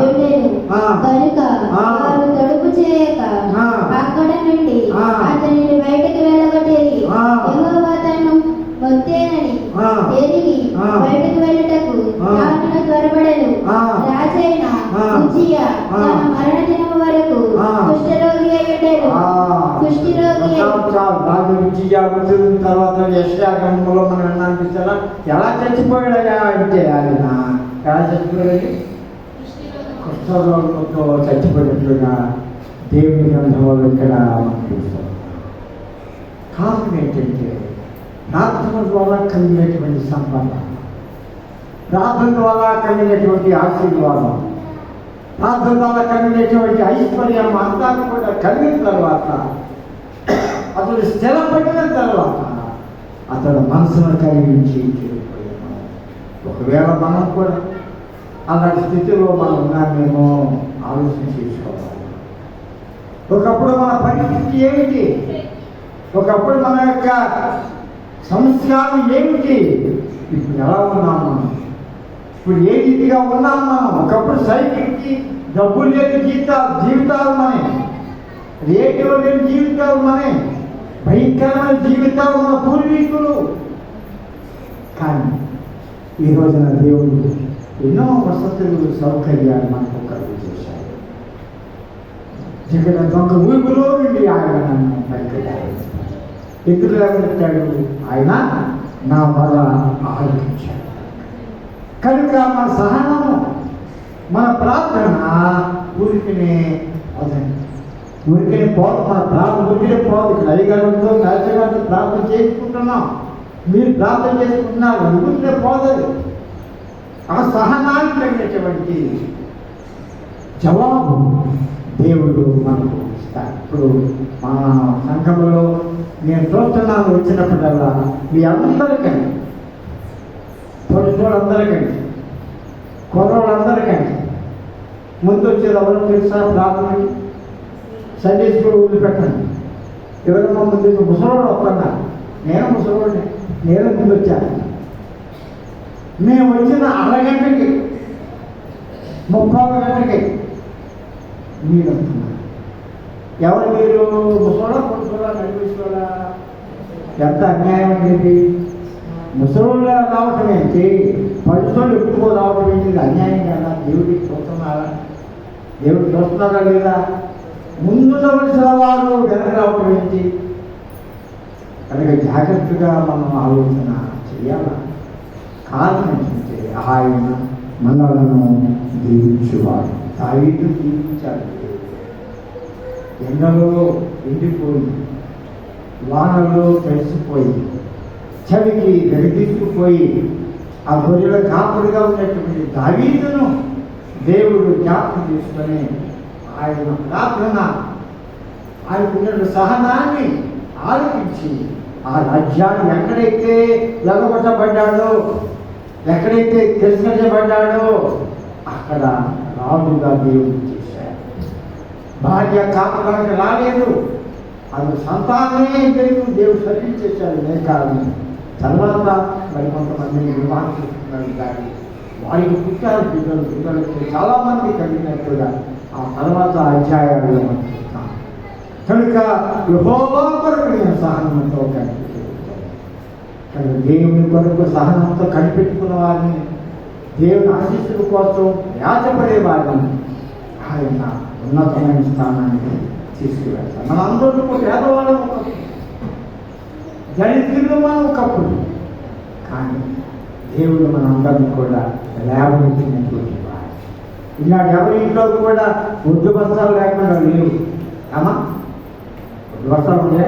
ఉండెను. కనుక వారు తడుపు చేయక అక్కడ నుండి అతనిని బయటకు వెళ్ళగొట్టేది. యెహోవా తనను మొత్తేనని ఎరిగి బయటకు వెళ్ళటకు రాజును త్వరపడెను. రాజైన ఉజ్జియా తన మరణ దినము వరకు కుష్ఠరోగి అయి ఉండెను. తర్వాత యెషయాగంలో మనం విన్నాను. ఎలా చచ్చిపోయాడయా అంటే ఆయన ఎలా చచ్చిపోయాడు? కుష్ఠరోగంతో చచ్చిపోయినట్లుగా దేవుని గ్రంథంలో ఇక్కడ మనం చూస్తాం. కారణం ఏంటంటే ప్రార్థన ద్వారా కలిగినటువంటి సంపద, ప్రార్థన ద్వారా కలిగినటువంటి ఆశీర్వాదం, ప్రార్థన ద్వారా కలిగినటువంటి ఐశ్వర్యం అంతా కూడా కలిగిన తర్వాత అతడు స్థిరపడిన తర్వాత అతడు మనసును కలిగించి చెడిపోయాను. ఒకవేళ మనం కూడా అలాంటి స్థితిలో మనం ఉన్నామేమో ఆలోచన చేసుకోవాలి. ఒకప్పుడు మన పరిస్థితి ఏమిటి? ఒకప్పుడు మన యొక్క సంస్కారం ఏమిటి? ఇప్పుడు ఎలా ఉన్నాం మనం? ఇప్పుడు ఏ రీతిగా ఉన్నాం మనం? ఒకప్పుడు సైకిల్కి డబ్బులు లేని జీవితాలు మనే, రేడియో లేని జీవితాలు మనే, భయంకరమైన జీవితాలు మన పూర్వీకులు. కానీ ఈ రోజున దేవుడు ఎన్నో వసతులు సౌకర్యాలు మనకు కలుగు చేశాడు. జగన్ దొంగ ఊపిలో నుండి ఆయన నన్ను పైకెళ్ళాడు. ఎందుకు లేవనెత్తాడు? ఆయన నా మొర ఆలోచించాడు. కనుక మన సహనము, మన ప్రార్థన ఊరికినే పోదండి. ఊరికినే పోదు. మన ప్రార్థన ఊరికినే పోదు. ఇక్కడ అయ్యగారితో నచ్చగారితో ప్రార్థన చేసుకుంటున్నాం, మీరు ప్రార్థన చేసుకుంటున్నారు, ఊరికినే పోదు. ఆ సహనానికి తగినటువంటి జవాబు దేవుడు మనకు ఇస్తాడు. ఇప్పుడు మా సంఘంలో నేను చూస్తున్నాను, వచ్చినప్పుడల్లా మీ అందరికండి, పొలిసోళ్ళందరికండి, కుర్రోళ్ళందరికండి ముందు వచ్చేది ఎవరు తెలుసా? ప్రార్థన సండే స్కూల్ వదిలిపెట్టండి. ఎవరన్నా ముందు ముసలోడు వస్తున్నారు, నేను ముసలోడిని, నేను ముందు వచ్చాను. మేము వచ్చిన అరగంటకి 30 గంటకి మీరు వస్తున్నారు. ఎవరు మీరు? ముసలోడా పొడుసోడా నడిపిస్తోడా? ఎంత అన్యాయం అనేది! ముసలోళ్ళు రావటం ఏంటి? పడుసోళ్ళు ఎక్కువ రావటం ఏంటి? అన్యాయం కదా? దేవుడికి చూస్తున్నారా? దేవుడు చూస్తున్నారా లేదా? ముందు వలసిన వారు వెనక రావటం ఏంటి? కనుక జాగ్రత్తగా మనం ఆలోచన చేయాలి. కారణం ఏంటంటే ఆయన మనలను దీవించువాడు. దావీదు దీవించాడు. ఎండలో ఎండిపోయి, వానలో తడిసిపోయి, చలికి గడిదిక్కుపోయి ఆ గొర్రెల కాపుడిగా ఉన్నటువంటి దావీదును దేవుడు జ్ఞాపకం చేసుకొని ఆయన ప్రార్థన, ఆయనకున్న సహనాన్ని ఆలకించి ఆ రాజ్యాన్ని ఎక్కడైతే లగొట్టబడ్డాడో, ఎక్కడైతే తిరస్కరించబడ్డాడో అక్కడ రాజుగా దేవుడు చేశాడు. భార్య కాపురానికి రాలేదు, అది సంతానమే దేవుడు సర్వించేశాడు. కాదు తర్వాత మరి కొంతమందిని వివాహం చేసుకున్నాడు. కానీ వారికి పుట్టారు పిల్లలకి చాలామంది కలిగినట్టుగా ఆ తర్వాత అధ్యాయాల్లో మనం చూస్తాం. కనుక యెహోవా కొరకు నేను సహనంతో కనిపెట్టుకుంటాను. కనుక దేవుని కొరకు సహనంతో కనిపెట్టుకున్న వారిని, దేవుని ఆశీస్సుల కోసం ప్రయాసపడే వారిని ఆయన ఉన్నతమైన స్థానానికి తీసుకువెళ్తారు. మనందరూ పేదవాళ్ళం, దరిద్రులు మనం ఒకప్పుడు. కానీ దేవుడు మనందరినీ కూడా లేవనెత్తినటువంటి వాడు. ఈనాడు ఎవరి ఇంట్లో కూడా ఒడ్డు బస్తాలు లేకుండా లేవు. అమ్మా ఒడ్డు బస్తాలు ఉండే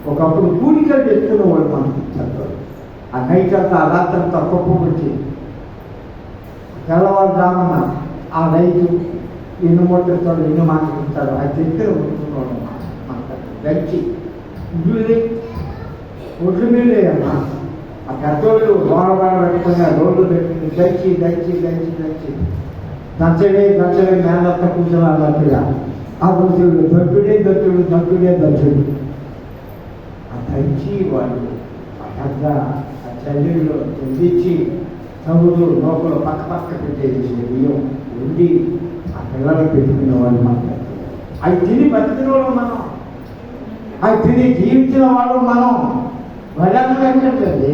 ఒకప్పుడు కూలికలు తెచ్చుకునేవాడు మనం చదువు. ఆ నైట్ అంతా ఆ రాత్రంతా వచ్చి తెల్లవారుజామున ఆ రైతు ఎన్ని మొట్టతాడు, ఎన్ని మాట్లాడతాడు, అది తెచ్చుకుని ఉంటున్నాడు. దంచి ఒడ్లు మీదే అమ్మా ఆ పెద్దోళ్ళు రోడ్ల పెట్టుకుని ఆ రోడ్లు పెట్టుకుని దంచి దంచి దంచి దంచి దంచడే మేనంతా కూర్చొని అన్నట్టుగా ఆ రోజులు దొడ్డుడే దచ్చుడు ఆ దంచి వాళ్ళు ఆ పెద్ద ఆ చల్లీలో తెచ్చి తగులు లోపల పక్క పెట్టేసి బియ్యం వండి ఆ పిల్లలకు పెట్టుకునే వాళ్ళు మనం. అవి తిని బతికిన వాళ్ళు మనం, అవి తిని జీవించిన వాళ్ళు మనం. వరన్నం ఎక్కడండి?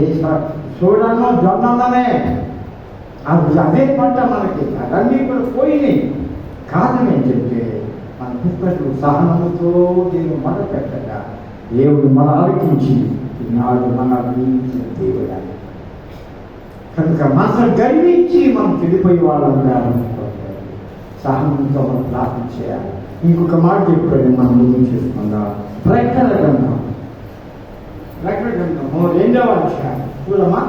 చూడన్నో జొన్నన్ననే అదే పంట మనకి. అవన్నీ కూడా పోయినాయి. కారణం ఏంటంటే మన పుస్తకం సహనముతో దేవుడు మొదలు పెట్టగా దేవుడు మన ఆలకించి ఈనాడు మన జీవించిన దేవుడు. కనుక మనసు గర్వించి మనం చెడిపోయే వాళ్ళంగా సహనంతో మనం ప్రార్థన చేయాలి. ఇంకొక మాట చెప్పాడు, మనం ముందు చేసుకుందాం. ప్రకటన గ్రంథము 2వ అధ్యాయం చూడమ్మా.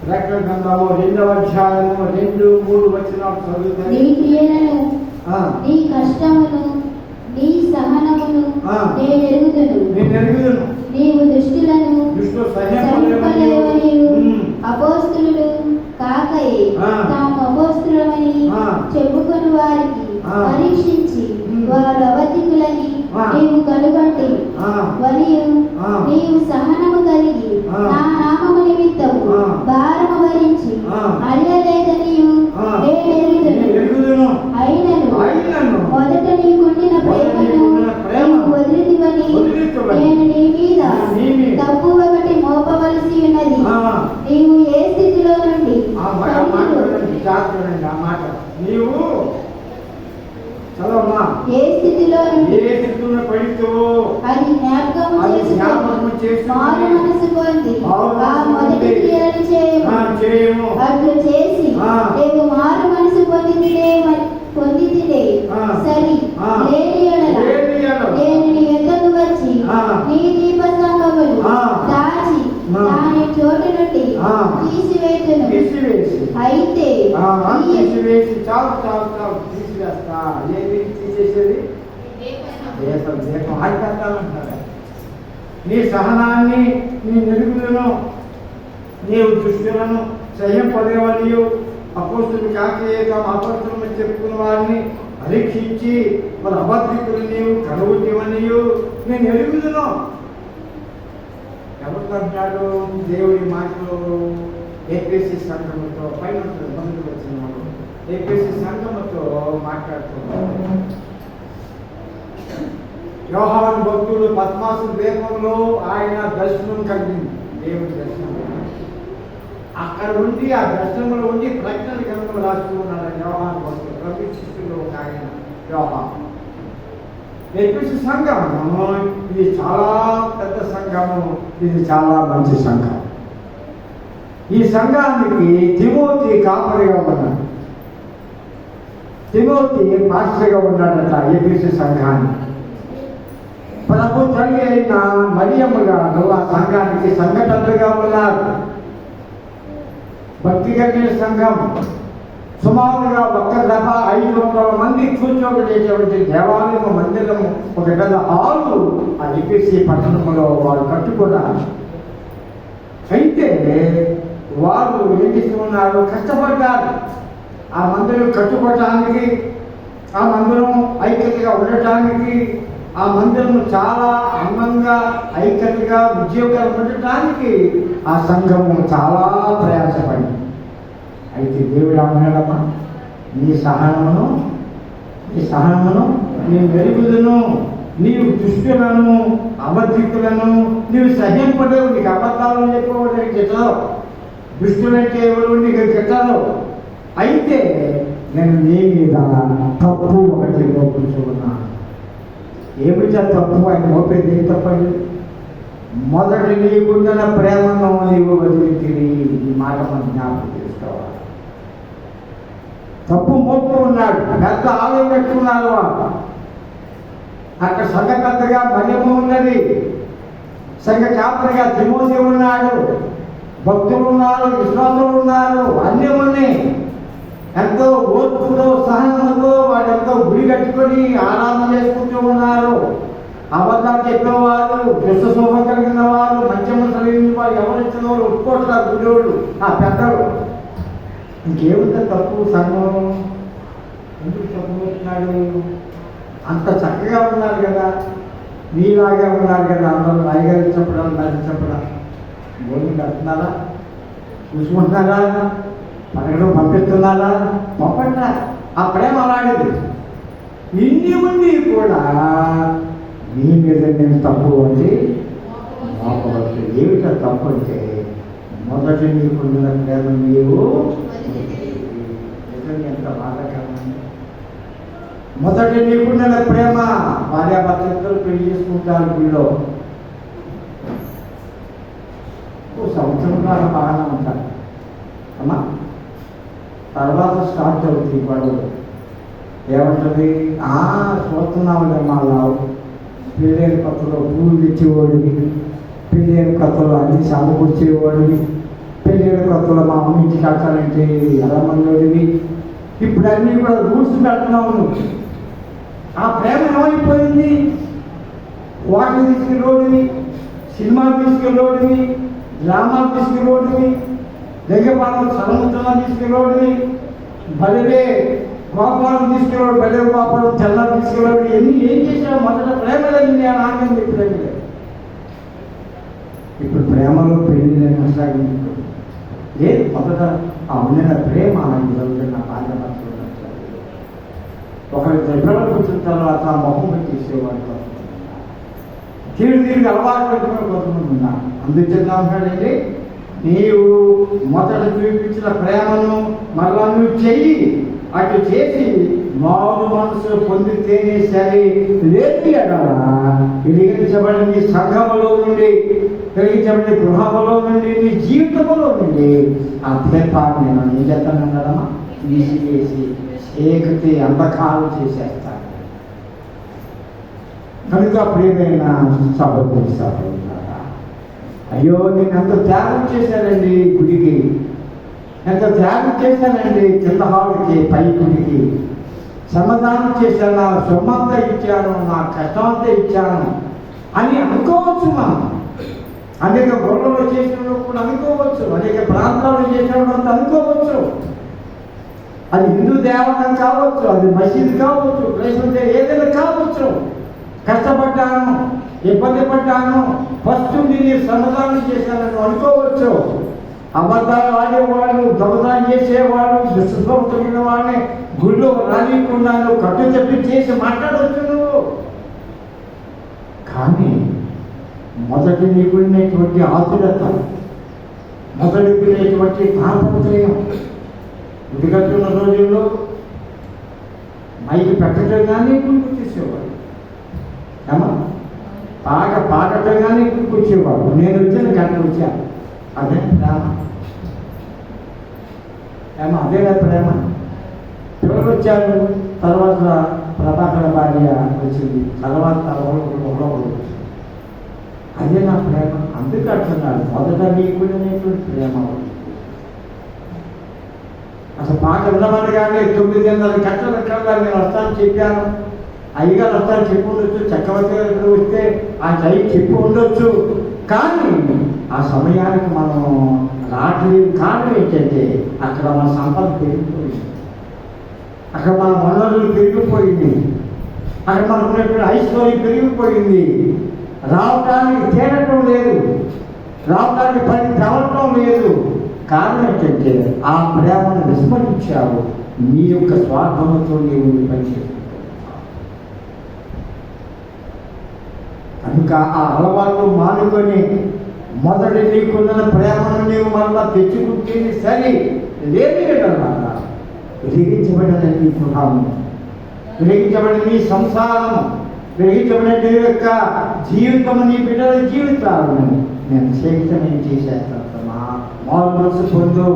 ప్రకటన గ్రంథము 2వ అధ్యాయము 2-3 వచనాలు చదువుతాయి. నీ క్రియలను, నీ కష్టమును, నీ సహనమును నేను ఎరుగుదును. నేను ఎరుగుదును. నీవు దుష్టులను దుష్టులు సహింపలేవనియు అపోస్తులు కాకయే తాము అపోస్తులమని చెప్పుకొని వారికి పరీక్షించి వారు అబద్ధికులని నీవు కనుగొట్టి మరియు నీవు సహనము కలిగి నా నామము నిమిత్తము భారము భరించి అడగలేదనియు నేను ఎరుగుదును. అయినను మొదట నీకుండిన ప్రేమను నీవు వదిలితివని నేను నీ మీద తప్పు ఒకటి మోపవలసి ఉన్నది. నీవు ఏ స్థితిలో నుండి నీవు చదవమ్మా, ఏ స్థితిలో నుండి పడితో అది జ్ఞాపకం చేసుకొని మారు మనసు పొంది ఆ మొదటి క్రియలను చేయము. అట్లు చేసి నీవు మారు మనసు పొందితినే సరి లేని యెడల నేను నీ యొద్దకు వచ్చి నీ దీపస్తంభములు దాచి దాని చోటు నుండి తీసివేతును. అయితే తీసివేస్తా. ఏది తీసేసేది? దీపం. దీపం ఆడిపెట్టాలంటారా? నీ సహనాన్ని, నీ నిరుగులను, నీవు దుష్టులను సహింపలేవనియు అపోస్తులు కాకే తమ అపస్తులను చెప్పుకున్న వారిని పరీక్షించి మరి అబద్ధికులు నీవు కలుగుతావనియు నేను ఎరుగుదును. ఎవరితో అంటాడు? దేవుడి మాటలు ఏపీసీ సంఘముతో పైన బంధువులు వచ్చిన వాడు ఏపీసీ సంఘముతో మాట్లాడుతున్నారు. యోహాను భక్తుడు పద్మాసు ద్వీపంలో ఆయన దర్శనం కలిగింది. దేవుడి దర్శనం అక్కడ ఉండి ఆ దర్శనంలో ఉండి ప్రకటన గ్రంథం రాస్తూ ఉన్నాడు యోహాను భక్తుడు. రవి శిష్యులు ఒక ఆయన యోహాను. ఏపీసీ సంఘము ఇది చాలా పెద్ద సంఘము, ఇది చాలా మంచి సంఘం. ఈ సంఘానికి తిమోతి కాపరిగా ఉన్నాడు. తిమోతి పాస్టర్గా ఉన్నాడట ఏపీసీ సంఘానికి. ప్రభు తల్లి అయిన మరియమ్మ గారు ఆ సంఘానికి సంఘటనలుగా ఉన్నారు. భక్తి కలిగిన సంఘం సుమారుగా ఒక్క దఫ 500 మంది కూర్చోబెట్టేటువంటి దేవాలయం మందిరము ఒక పెద్ద హాలు ఆ ఏపీసీ పట్టణంలో వారు కట్టుకున్నారు. అయితే వారు ఏం చేస్తున్నారు? కష్టపడ్డారు ఆ మందిరం కట్టుకోవటానికి, ఆ మందిరం ఐక్యతగా ఉండటానికి, ఆ మందిరం చాలా అందంగా ఐక్యతగా ఉద్యోగాలు ఉండటానికి ఆ సంఘము చాలా ప్రయాసపడింది. అయితే దేవుడు అన్నాడమ్మా, నీ సహనమును నేను మెరుగుదును. నీవు దుష్టులను అబద్ధికులను నీవు సహింపలేవు. నీకు అబద్ధాలను చెప్పవడానికి గిట్టదు. దుష్టులంటే ఎవరు నీకు గిట్టదు. అయితే నేను నీ మీద తప్పు ఒకటి మోపుతున్నాను. ఏమిటా తప్పు? ఆయన మోపేది ఏం తప్పదు? మొదట నీకుండిన ప్రేమను నీవు వదిలితివి. ఈ మాట మనం జ్ఞాపకం చేసుకోవాలి. తప్పు మోపు ఉన్నాడు. పెద్ద ఆలయం పెట్టుకున్నాడు వాడు. అక్కడ సంఘ పెద్దగా మరియమ్మ ఉన్నది, సంఘ కాపరిగా తిమోతి ఉన్నాడు, భక్తులు ఉన్నారు, విశ్వాసులు ఉన్నారు, అన్నీ ఉన్నాయి. ఎంతో ఓర్పుతో సహనంతో వాడు ఎంతో గుడి కట్టుకొని ఆరాధన చేసుకుంటూ ఉన్నారు. అబద్ధాలు చెప్పేవారు, దుష్టశోభ కలిగిన వారు, మంచమ్మ కలిగిన వారు ఎవరు ఇచ్చిన వారు ఒప్పుకోవట్లేదు గుడివాళ్ళు, ఆ పెద్దలు. ఇంకేముంది తప్పు? సంఘం ఎందుకు తప్పుకుంటున్నాడు? అంత చక్కగా ఉన్నారు కదా, మీలాగా ఉన్నారు కదా, అందరూ రాయగారు చెప్పడం చెప్పడం భోజనం కడుతున్నారా, చూసుకుంటున్నారా, పక్కన పంపిస్తున్నారా? పంపండి. ఆ ప్రేమ అలాంటిది. ఇన్ని ఉండి కూడా నీ మీద నేను తప్పు అంటే మోపవచ్చు. ఏమిటో తప్పు అంటే మొదటి నీకున్న ప్రేమ నీవు ఎంత బాధాకరమండి. మొదటి నీకున్న ప్రేమ భార్యాభర్తలు పెళ్లి చేసుకుంటారు. గుళ్ళో సంవత్సరం ద్వారా బాగానే ఉంటారు అమ్మా. తర్వాత స్టార్ట్ అవుతుంది గొడవ. ఏమంటుంది? చూస్తున్నాములే మా లావు, పెళ్ళైన కొత్తలో పూలు తెచ్చేవాడివి, పెళ్ళైన కొత్తలో అన్ని సమకూర్చేవాడివి, పెళ్ళైన కొత్తలో మా అమ్మ ఇంటికి కట్టాలంటే ఎలా మందివి, ఇప్పుడు అన్నీ కూడా రూల్స్ పెడుతున్నావు నువ్వు. ఆ ప్రేమ ఏమైపోయింది? వాటర్ తీసుకెళ్ళోడివి, సినిమా తీసుకెళ్ళోడివి, డ్రామా తీసుకెళ్ళోడివి, దెయ్యపాలన సముద్రం తీసుకెళ్ళోడివి, బలివే గోపాలం తీసుకెళ్ళాడు, బలివే గోపాలం చల్ల తీసుకెళ్ళాడు. ఎన్ని ఏం చేశాడు? మొదట ప్రేమ లేని ఆనందం ప్రేమ లేదు. ఇప్పుడు ప్రేమలో పెళ్లి లేని కొనసాగింది లేదు. మొదట ఆ ఉన్న ప్రేమ నా భార్య భర్తలు ఒకరి దగ్గరకు వచ్చిన తర్వాత మొహం పెట్టేసేవాడు. తిరిగి అలవాటు పెట్టుకుని కొంతమంది ఉన్నారు. అందుచేత అంటాడండి, నీవు మొదట చూపించిన ప్రేమను మరలా నువ్వు చెయ్యి. అటు చేసి మారు మనసు పొందితేనే సరే, లేని ఎడల వెలిగించబడిన నీ సంఘములో నుండి, వెలిగించబడిన గృహములో నుండి, నీ జీవితంలో నుండి ఆ దీపాన్ని నేను నీ చెత్తనడమా తీసివేసి ఏకతే అంధకారం చేసేస్తాను. కనుక ప్రియమైన సహోదరులారా, అయ్యో నేను ఎంత త్యాగం చేశానండి గుడికి, ఎంత త్యాగం చేశానండి కింద హాల్కి పై గుడికి, శ్రమదానం చేశాను, నా సొమ్మంతా ఇచ్చాను, నా కష్టమంతా ఇచ్చాను అని అనుకోవచ్చు. మనం అనేక గొడవలు చేసినప్పుడు అనుకోవచ్చు, అనేక ప్రాంతాలు చేసినప్పుడు అనుకోవచ్చు. అది హిందూ దేవాలయం కావచ్చు, అది మసీదు కావచ్చు, క్రైస్తవ ఏదైనా కావచ్చు. కష్టపడ్డాను, ఇబ్బంది పడ్డాను, ఫస్ట్ నేను శ్రమదానం చేశానని అనుకోవచ్చు. అబద్ధాలు ఆడేవాడు, దొంగదానం చేసేవాడు, దుష్టమైన వాడిని గుళ్ళు రానికున్నాను కట్టు చెప్పి చేసి మాట్లాడవచ్చు నువ్వు. కానీ మొదటి నీకున్నటువంటి ఆతురత, మొదటికునేటువంటి తాపత్రయం, ఉడిగట్టున్న రోజుల్లో మైకి పెట్టడం కానీ గుర్తుకొచ్చేసేవాడు, పాడటం కానీ గుర్తుకొచ్చేవాడు. నేను వచ్చిన గంట వచ్చాను. అదే ప్రేమ, అదేనా ప్రేమ. పిల్లలు వచ్చారు, తర్వాత ప్రభాకర భార్య వచ్చింది, తర్వాత వచ్చింది. అదే నా ప్రేమ. అందుకు అంటున్నాడు, మొదట నీకునేటువంటి ప్రేమ. అసలు పాట వినమనగానే 9:30 గంటల కల్లా నేను వస్తాను చెప్పాను, అయ్యగారు వస్తాను చెప్పి ఉండొచ్చు, చక్రవర్తి గారు వస్తే ఆ టైం చెప్పి ఉండొచ్చు. కానీ ఆ సమయానికి మనం రావట్లేదు. కారణం ఏంటంటే అక్కడ మన సంపద పెరిగిపోయింది, అక్కడ మన వనరులు పెరిగిపోయింది, అక్కడ మనకున్నటువంటి ఐశ్వర్యం పెరిగిపోయింది. రావడానికి తేరటం లేదు, రావడానికి పని తేవటం లేదు. కారణం ఏంటంటే ఆ ప్రేమను విస్మరించావు. నీ యొక్క స్వార్థంతో నీవు పనిచేస్తున్నావు. కనుక ఆ అలవాటు మానుకొని మొదటి నీకున్న ప్రేమను నీవు మళ్ళా తెచ్చుకుంటే సరి. లేని కదా వెలిగించబడిన నీ గృహము, వెలిగించబడిన నీ సంసారం, వెలిగించబడిన నీ యొక్క జీవితం, నీ బిడ్డల జీవితాలను నేను శేఖరం చేసేస్తాను. మారు మనసు పొందు.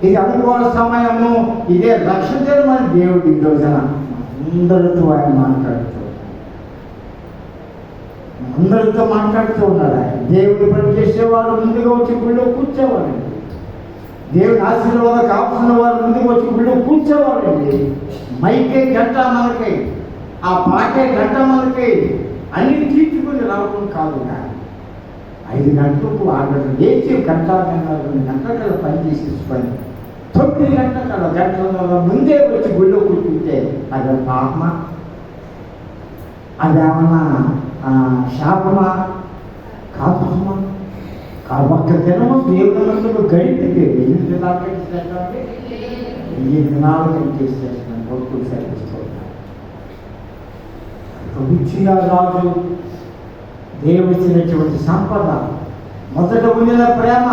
ఇది అనుకోని సమయము, ఇదే రక్షణ మన దేవుడి రోజున అందరితో ఆయన అందరితో మాట్లాడుతూ ఉన్నాడు. ఆయన దేవుడు పని చేసేవాడు ముందుగా వచ్చి గుళ్ళో కూర్చోవాలండి. దేవుని ఆశీర్వాదం కావాల్సిన వారు ముందుకు వచ్చి గుళ్ళో కూర్చోవాలండి. మైకే గంట మనకి, ఆ పాటే గంట మనకి, అన్ని తీర్చుకుని రావడం కాదు. కానీ 5 గంటలకు 6 గంటలు లేచి గంట 2 గంటల కల్లా పని చేసేసుకొని 9 గంటల ముందే వచ్చి గుళ్ళో కూర్చుంటే అది పాపమా, అదేమన్నా శాపమా? కాదు. ఒక్క దినము దేవుడు గడిపితే 8 దినాలు గడిచేటంటే 8 దినాలు గడిచేసేస్తున్నాను. కొడుకులు సరిపిస్తూ రాజు దేవుడిచ్చినటువంటి సంపద, మొదట ఉండిన ప్రేమ,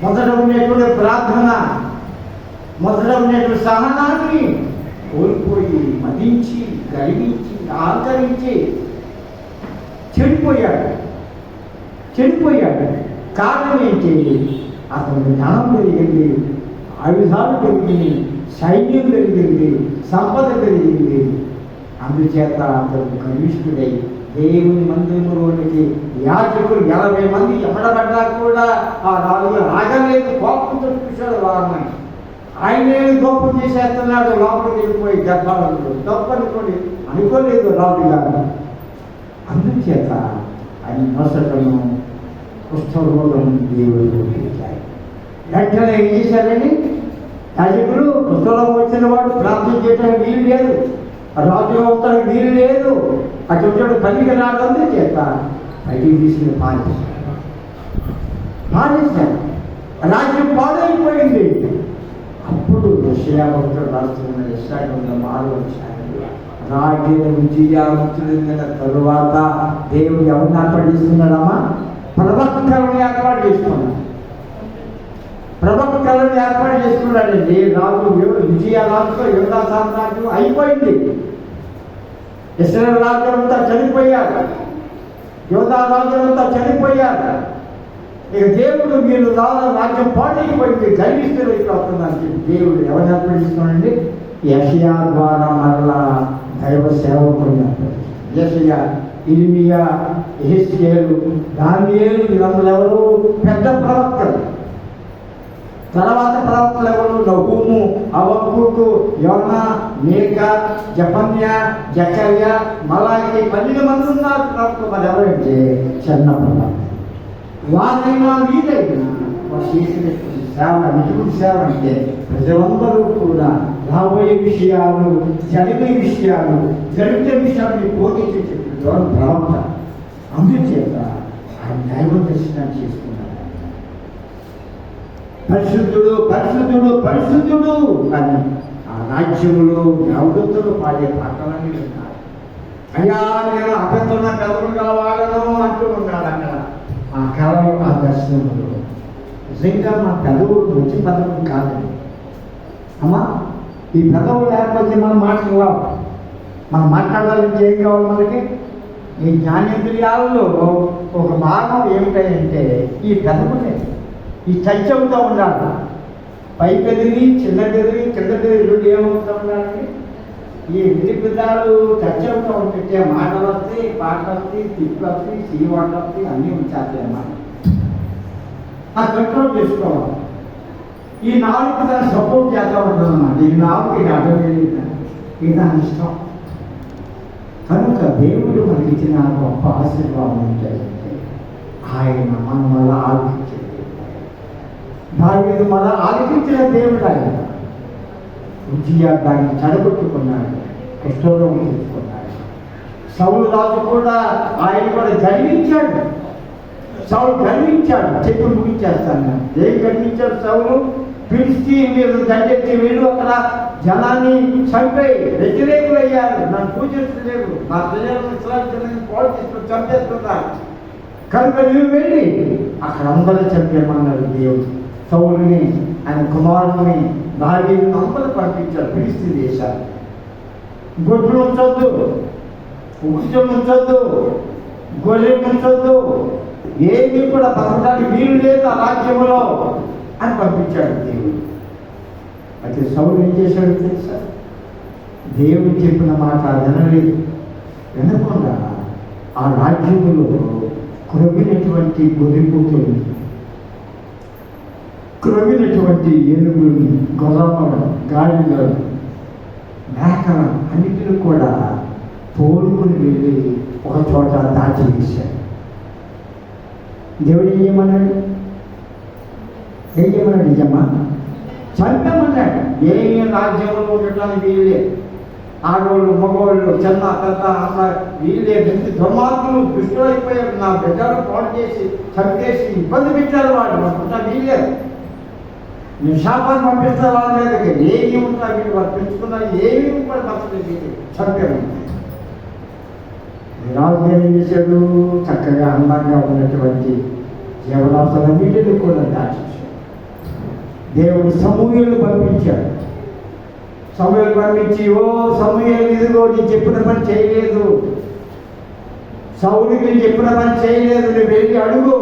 మొదట ఉండేటువంటి ప్రార్థన, మొదట ఉండేటువంటి సహనాన్ని కోల్పోయి మదించి గర్వించి ఆచరించి చెడిపోయాడు. కారణం ఏంటి? అతనికి జ్ఞానం పెరిగింది, ఆయుధాలు పెరిగింది, సైన్యం పెరిగింది, సంపద పెరిగింది. అందుచేత అతను కనిష్ఠుడై దేవుని మందిరంలోనికి యాజకులు 80 మంది ఎమ్మడబడ్డా కూడా ఆ రాజు ఆగలేదు. కోపంతో చూశాడు వారిని. ఆయనే గొప్ప చేసేస్తున్నాడు. లోపలికి వెళ్ళిపోయి గర్భాలలో తప్పు అనుకోలేదు రాజు గారు. అందుచేత ఆయన నొసటను కుష్ఠరోగం దేవుడు ఇచ్చారు. వెంటనే ఏం చేశారండి? యాజకులు కుష్ఠరోగం వచ్చిన వాడు ప్రార్థన చేయడానికి వీలు లేదు, రాజు అవుతానికి వీలు లేదు, అటు కలిగి రావడం చేత బయటికి తీసుకుని పారేశారు. రాజ్యం పాడైపోయింది. అప్పుడు యెషయా భక్తుడు రాస్తున్న యెషయా గ్రంథం 6వ అధ్యాయంలో రాజైన ఉజ్జియా తరువాత దేవుడు ఎవరిని ఏర్పాటు చేసుకున్నాడమ్మా? ప్రవక్తలను ఏర్పాటు చేసుకున్నాడు. ప్రవక్తలను ఏర్పాటు చేసుకున్నాడండి. రాజు విజయ రాజుతో యోధా సామ్రాజ్యం అయిపోయింది. ఇశ్రాయేలు రాజులంతా చనిపోయారు, యోధా రాజులంతా చనిపోయారు. ఇక దేవుడు మీరు రాజ్యం పాడైపోయింది, గర్విస్తులు అయిపోతుందని చెప్పి దేవుడు ఎవరిని ఏర్పాటు చేసుకున్నాడండి? యెషయా ద్వారా మరలా దైవ సేవకుడిని ఏర్పాటు చేసుకున్నాడు. యెషయా, ఇర్మియా, యెహెజ్కేలు, దానియేలు వీళ్ళందరూ ఎవరు? పెద్ద ప్రవక్తలు. తర్వాత ప్రవక్తలు ఎవరు? నహూము, హబక్కూకు, యోనా, మీకా, జెఫన్యా, జకర్యా, మలాకి 12 మంది ఉన్నారు ప్రవక్తలు. మరి ఎవరంటే చిన్న ప్రవక్తలు. వారైనా వీరైనా వారు చేసినటువంటి సేవ, నిజుడి సేవ అంటే ప్రజలందరూ కూడా రాబోయే విషయాలు, జరిగే విషయాలు, జరిగే విషయాన్ని బోధించి చెప్పిన ప్రవక్త. అందుచేత ఆయన దైవ దర్శనం చేసుకున్నారు. పరిశుద్ధుడు పరిశుద్ధుడు పరిశుద్ధుడు అని ఆ రాజ్యములో దేవదూతలు పాడే పాటలన్నీ విన్నారు. అయ్యా నేను అభ్యంతరణ పెదవులు గలవాడను అంటూ ఉన్నాడు అక్కడ ఆ కాలంలో, ఆ దర్శనంలో. నిజంగా మా పెదవులు మంచి పెదవులు కాదండి అమ్మా. ఈ పెదవులు లేకపోతే మనం మాట్లాడలేము. మనం మాట్లాడాలంటే ఏం కావాలి మనకి? ఈ జ్ఞానేంద్రియాలలో ఒక భాగం ఏమిటంటే ఈ పెదవులే. ఈ టచ్ అవుతూ ఉండాలి. పై పెదివి, చిన్న పెదివి, కింద పెదివి ఏమవుతూ ఉండాలండి? ఈ విధిపిదాలు టచ్ అవుతూ ఉంటే మాటలు వస్తాయి, పాటలు వస్తాయి, తిట్లు వస్తాయి, సీవాటలు వస్తాయి, అన్నీ ఉంచేస్తాయి అన్నమాట. ఆ కంట్రోల్ చేసుకోవాలి. ఈ నాలుగు దాన్ని సపోర్ట్ చేస్తూ ఉంటుంది అన్నమాట. ఈ నాలుగు అర్థం ఇది దాని ఇష్టం. కనుక దేవుడు మనకి ఇచ్చిన గొప్ప ఆశీర్వాదం ఏంటంటే ఆయన మన వల్ల ఆలోచించే దావీదు మన ఆలోచించిన దేవుడు. ఆయన ఉజ్జియా దాన్ని చెడగొట్టుకున్నాడు, కుష్ఠరోగం తీసుకున్నాడు. సౌలు రాజు కూడా ఆయన కూడా గర్వించాడు. సౌలు గర్వించాడు. చెప్పి ముగించేస్తాను. ఏం గర్వించాడు సౌలు? ఫిలిష్తీయుల మీద దండెత్తి వీళ్ళు అక్కడ జనాన్ని చంపేయి వ్యతిరేకులు అయ్యారు. నన్ను పూజించలేరు, నా ప్రజలను ఇస్రాయేలు పాడు తీసుకుని చంపేస్తున్నారు. కనుక నువ్వు వెళ్ళి అక్కడ అందరూ చంపేయమన్నాడు దేవుడు. సౌలుని, ఆయన కుమారుని, దావీదుని అందరూ పంపించారు ఫిలిష్తీ దేశాలు. గొడ్లు ఉంచొద్దు, ఉచితం ఉంచొద్దు, గొర్రెలు ఉంచొద్దు, ఏమీ కూడా బతకడానికి వీలు లేదు ఆ రాజ్యంలో అని పంపించాడు దేవుడు. అయితే సౌలు ఏం చేశాడు తెలుసా? దేవుడు చెప్పిన మాట వినలేదు. వినకుండా ఆ రాజ్యములో క్రొవ్వినటువంటి గొర్రెపోతులు, క్రొవ్వినటువంటి ఏనుగులు, గొర్రెలను, గాడిదలను, మేకలను అన్నిటిని కూడా తోడుకుని వెళ్ళి ఒక చోట దాచి వేశాడు. దేవుడు ఏం చేయమన్నాడు? ఏం చేయమన్నాడు? నిజమా చంపమన్నాడు. ఏమి రాజ్యంలో ఉండటానికి వీళ్ళే, ఆడవాళ్ళు, మగవాళ్ళు, చిన్న పెద్ద అమ్మ వీళ్ళే ఎంత దుర్మార్గులు, దుష్టులు అయిపోయారు. నా బిడ్డలు పాడు చేసి చంపేసి ఇబ్బంది పెట్టారు వాళ్ళు. అనుకుంటా వీళ్ళే నేను శాపాన్ని పంపిస్తారు వాళ్ళ మీదకి. ఏమి ఉంటా వీళ్ళు వాళ్ళు పెంచుకున్నారు, ఏమి కూడా పచ్చలేదు, చంపారు. రాజు ఏం చేశాడు? చక్కగా అందంగా ఉన్నటువంటి జీవరాశులన్నిటిని కూడా దాచేశాడు. దేవుడు సమూయేలు పంపించాడు. సమూయేలు పంపించి, ఓ సమూయేలు, ఇదిగో నేను చెప్పిన పని చేయలేదు, సౌలుకి నేను చెప్పిన పని చేయలేదు, నువ్వు వెళ్ళి అడుగు.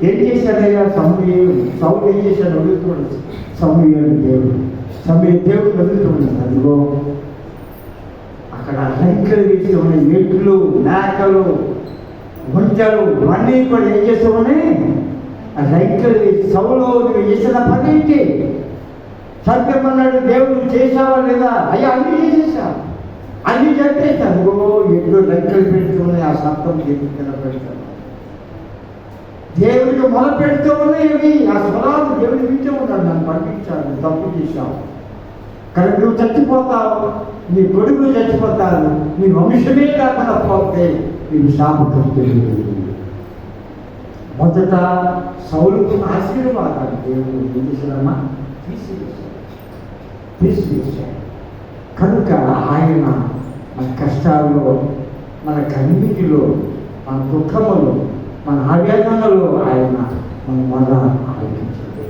ఏం చేశాడయ్యా సమూయేలు? సౌలు ఏం చేశాడు? అడుగుతున్నాడు సమూయేలు. దేవుడు అడుగుతున్నాడు. అదిగో అక్కడ లంకెలు వేసి ఉన్నాయి, మెట్లు, మేకలు, గుంజలు ఇవన్నీ కూడా ఏం చేస్తూ ఉన్నాయి? ఆ లంకెలు వేసి సౌలు నువ్వు చేసిన పని ఏంటి? చంపమన్నాడు దేవుడు, చేశావా లేదా? అయ్యా అన్నీ చేసేసా. అన్ని చెప్పేస్తాను. ఎన్నో లెక్కలు పెడుతున్నాయి, ఆ సత్తం కింద పెడతాను. దేవుడికి మొల పెడుతూ ఉన్నాయి, ఆ స్వరాలు దేవుడి వింటూ ఉన్నాడు. నన్ను పంపించాడు, తప్పు చేశావు కానీ నువ్వు చచ్చిపోతావు, నీ కొడుకులు చచ్చిపోతారు, నీ వంశమే కాకుండా పోతే నీకు శాపం తెలియదు. మొదట సౌలుకు ఆశీర్వాదాలు దేవుడు ఏం చేశాడమ్మా? తీసివేశాడు. కనుక ఆయన మన కష్టాల్లో, మన కన్నీటిలో, మన దుఃఖములో, మన ఆవేదనలో ఆయన మన వల్ల ఆలోచించాడు.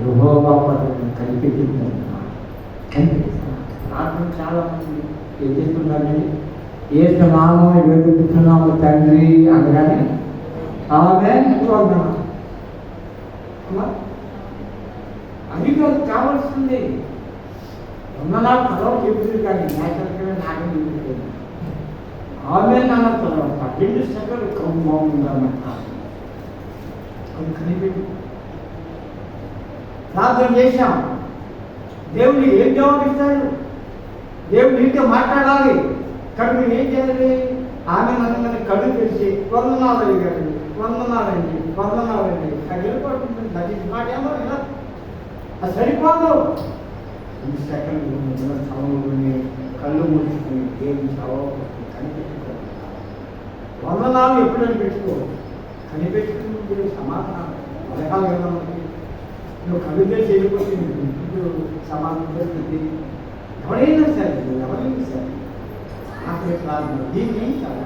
యెహోవా పదవిని కనిపెట్టిందన్నా ప్రార్థన చాలా మంది ఏం చేస్తున్నారండి? ఏసు నామం వెతుకుతున్నాము తండ్రి అనగానే ఆమె అది కావాల్సింది. వందనాలు చదవ చెబుతుంది కానీ నేచర్గా నాకే చెబుతుంది. ఆమె నాన్న చదవ 12 సెకండ్లు బాగుందన్నమాట. అది కనిపెట్టి ప్రార్థన చేశాం. దేవుడు ఏం జవాబిస్తాడు? దేవుడు నీతో మాట్లాడాలి. కానీ మీరు ఏం చేయాలి? ఆమె నన్ను కళ్ళు తెరిచి వందనాలు గారండి, వందనాలండి, వందనాలండి అది వెళ్ళిపోతుంది. అది మాట ఏమో ఇలా అది సరిపోదు. 2 సెకండ్లు చదవుకుని కళ్ళు మూసుకుని దేవుని చదవకుండా కనిపెట్టుకోవాలి. వందనాలు ఎప్పుడైనా పెట్టుకోవాలి. కనిపెట్టుకుని సమాధానం పథకాలు కదా మనకి. నువ్వు కవితే చేయకపోతే ఇప్పుడు సమాధానం పరిస్థితి ఎవరైనా సరే నాకు ప్రార్థన దీన్ని చాలా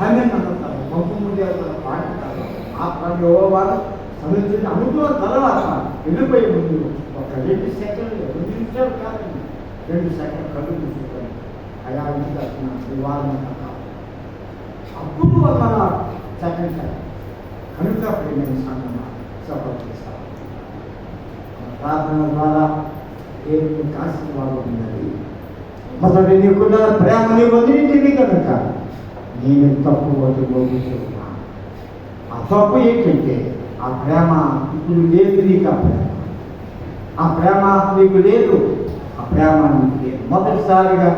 ఆమె నమ్ముతారు. పంపు ముందే పాటుతారు. ఆ పని వారు సమర్థించి అనుకున్న తర్వాత వెళ్ళిపోయే ముందు ఒక 2 సెకండ్లు 2 నిమిషాలు కాదండి, 2 సెకండ్లు కళ్ళు చూసుకొని అలా ఇంటి నివారణ అప్పుడు మన సెకండ్ టైం కనుక ప్రేమ సంగమా సపోర్ట్ చేస్తాం. ప్రార్థన ద్వారా దేవుని ఆశీర్వాదం ఉన్నది. మొదటి నీకున్న ప్రేమని వదిలింటివి కనుక నేను తప్పు వదిలిపోతున్నా. ఆ తప్పు ఏంటంటే ఆ ప్రేమ ఇప్పుడు లేదు. నీకు ఆ ప్రేమ నీకు లేదు. ఆ ప్రేమ నీకు లేదు. మొదటిసారిగా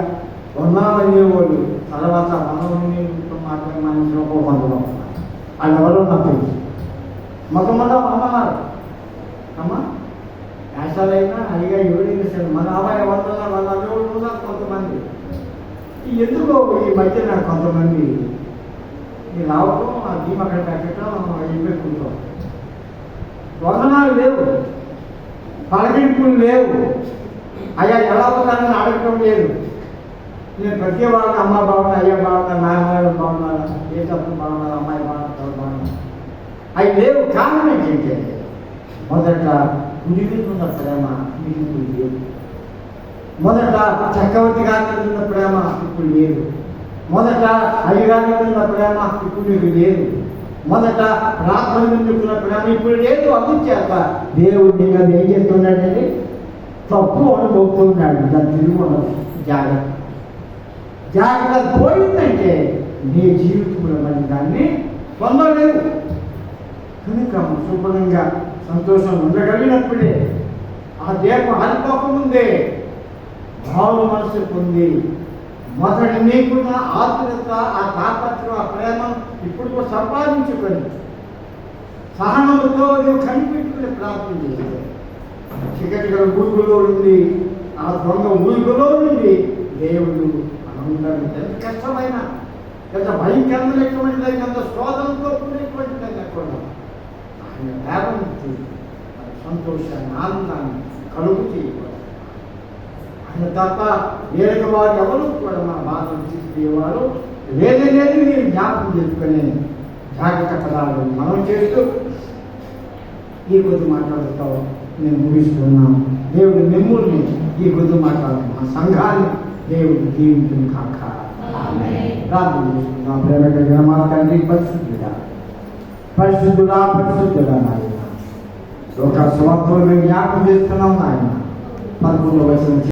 ఉన్నామనేవాడు తర్వాత మనతో మాత్రం మనిషి ఒక 100 అది ఎవరో నాకు తెలుసు. మొదమొదట అమ్మన్నారు అమ్మ వేషాలైనా అడిగా ఎవరైనా సరే మన అమ్మాయి 100 ఉన్నారు కొంతమంది. ఎందుకో ఈ మధ్య నాకు కొంతమంది ఈ రావటం ఆ దీమ అక్కడ పెట్టడం అయిపోతుంటాం. వందనాలు లేవు, పలకింపులు లేవు, అయ్యా ఎలా ఉన్నారని అడగటం లేదు. నేను ప్రతి వాళ్ళని అమ్మ బాగున్నా, అయ్యా బాగున్నా, నాన్నగారు బాగున్నారా, ఏ తప్పు బాగున్నారు, అమ్మాయి బాగున్నారు, బాగున్నారు అవి లేవు. కారణం ఏంటంటే మొదట గుడి మీద ఉన్న ప్రేమ మీకు లేదు. మొదట చక్రవర్తి గారి మీద ఉన్న ప్రేమ ఇప్పుడు లేదు. మొదట అయ్యగారి మీద ఉన్న ప్రేమ ఇప్పుడు మీకు లేదు. మొదట ప్రార్థన మీద ఉన్న ప్రేమ ఇప్పుడు లేదు. అందుచేత దేవుడు మీద ఏం చేస్తున్నాడంటే తప్పు అనుభవుతున్నాడు. దాన్ని తిరుగు జాగ్రత్త జాగ్రత్త పోయిందంటే నీ జీవితంలో మరి దాన్ని పొందలేదు. కనుక శుభ్రంగా సంతోషం ఉండగలిగినప్పుడే ఆ దీపం ఆరిపోకముందే భావ మనసు పొంది మొదటి నీకున్న ఆతురత, ఆ తాపత్రం, ఆ ప్రేమ ఇప్పుడు సంపాదించుకొని సహనముతో నువ్వు కనిపెట్టుకుని ప్రార్థన చేస్తే చీకటిగా ఊరుగులో నుండి ఆ దొంగ ఊరుగులో నుండి దేవుడు మనందరినీ ఎంత కష్టమైన, ఎంత భయంకరమైనటువంటిదైనా, ఎంత శోధనతో కూడినటువంటిదైనా కూడా ఆయన లేవనెత్తి సంతోషాన్ని, ఆనందాన్ని కలుగు చేయకూడదు. ఆయన తప్ప వేరే వారు ఎవరు కూడా మన బాధను తీసుకునేవారు లేదనేది మీరు జ్ఞాపకం చేసుకునే జాగ్రత్త పదాలు మనం చేస్తూ ఈ కొద్ది మాట్లాడుతూ నేను ముగిస్తున్నాను. దేవుడు మిమ్మల్ని ఈ కొద్ది మాట్లాడుతూ మా సంఘాన్ని దేవుడు దీవించును కాక. ప్రార్థన చేసుకుందాం. ప్రేమ కలిగిన మా తండ్రి, పరిశుద్ధుడా పరిశుద్ధుడా పరిశుద్ధుడా నాయన ఒక స్వార్థంలో జ్ఞాపకం చేస్తున్నాం. నాయన 11వ వచనం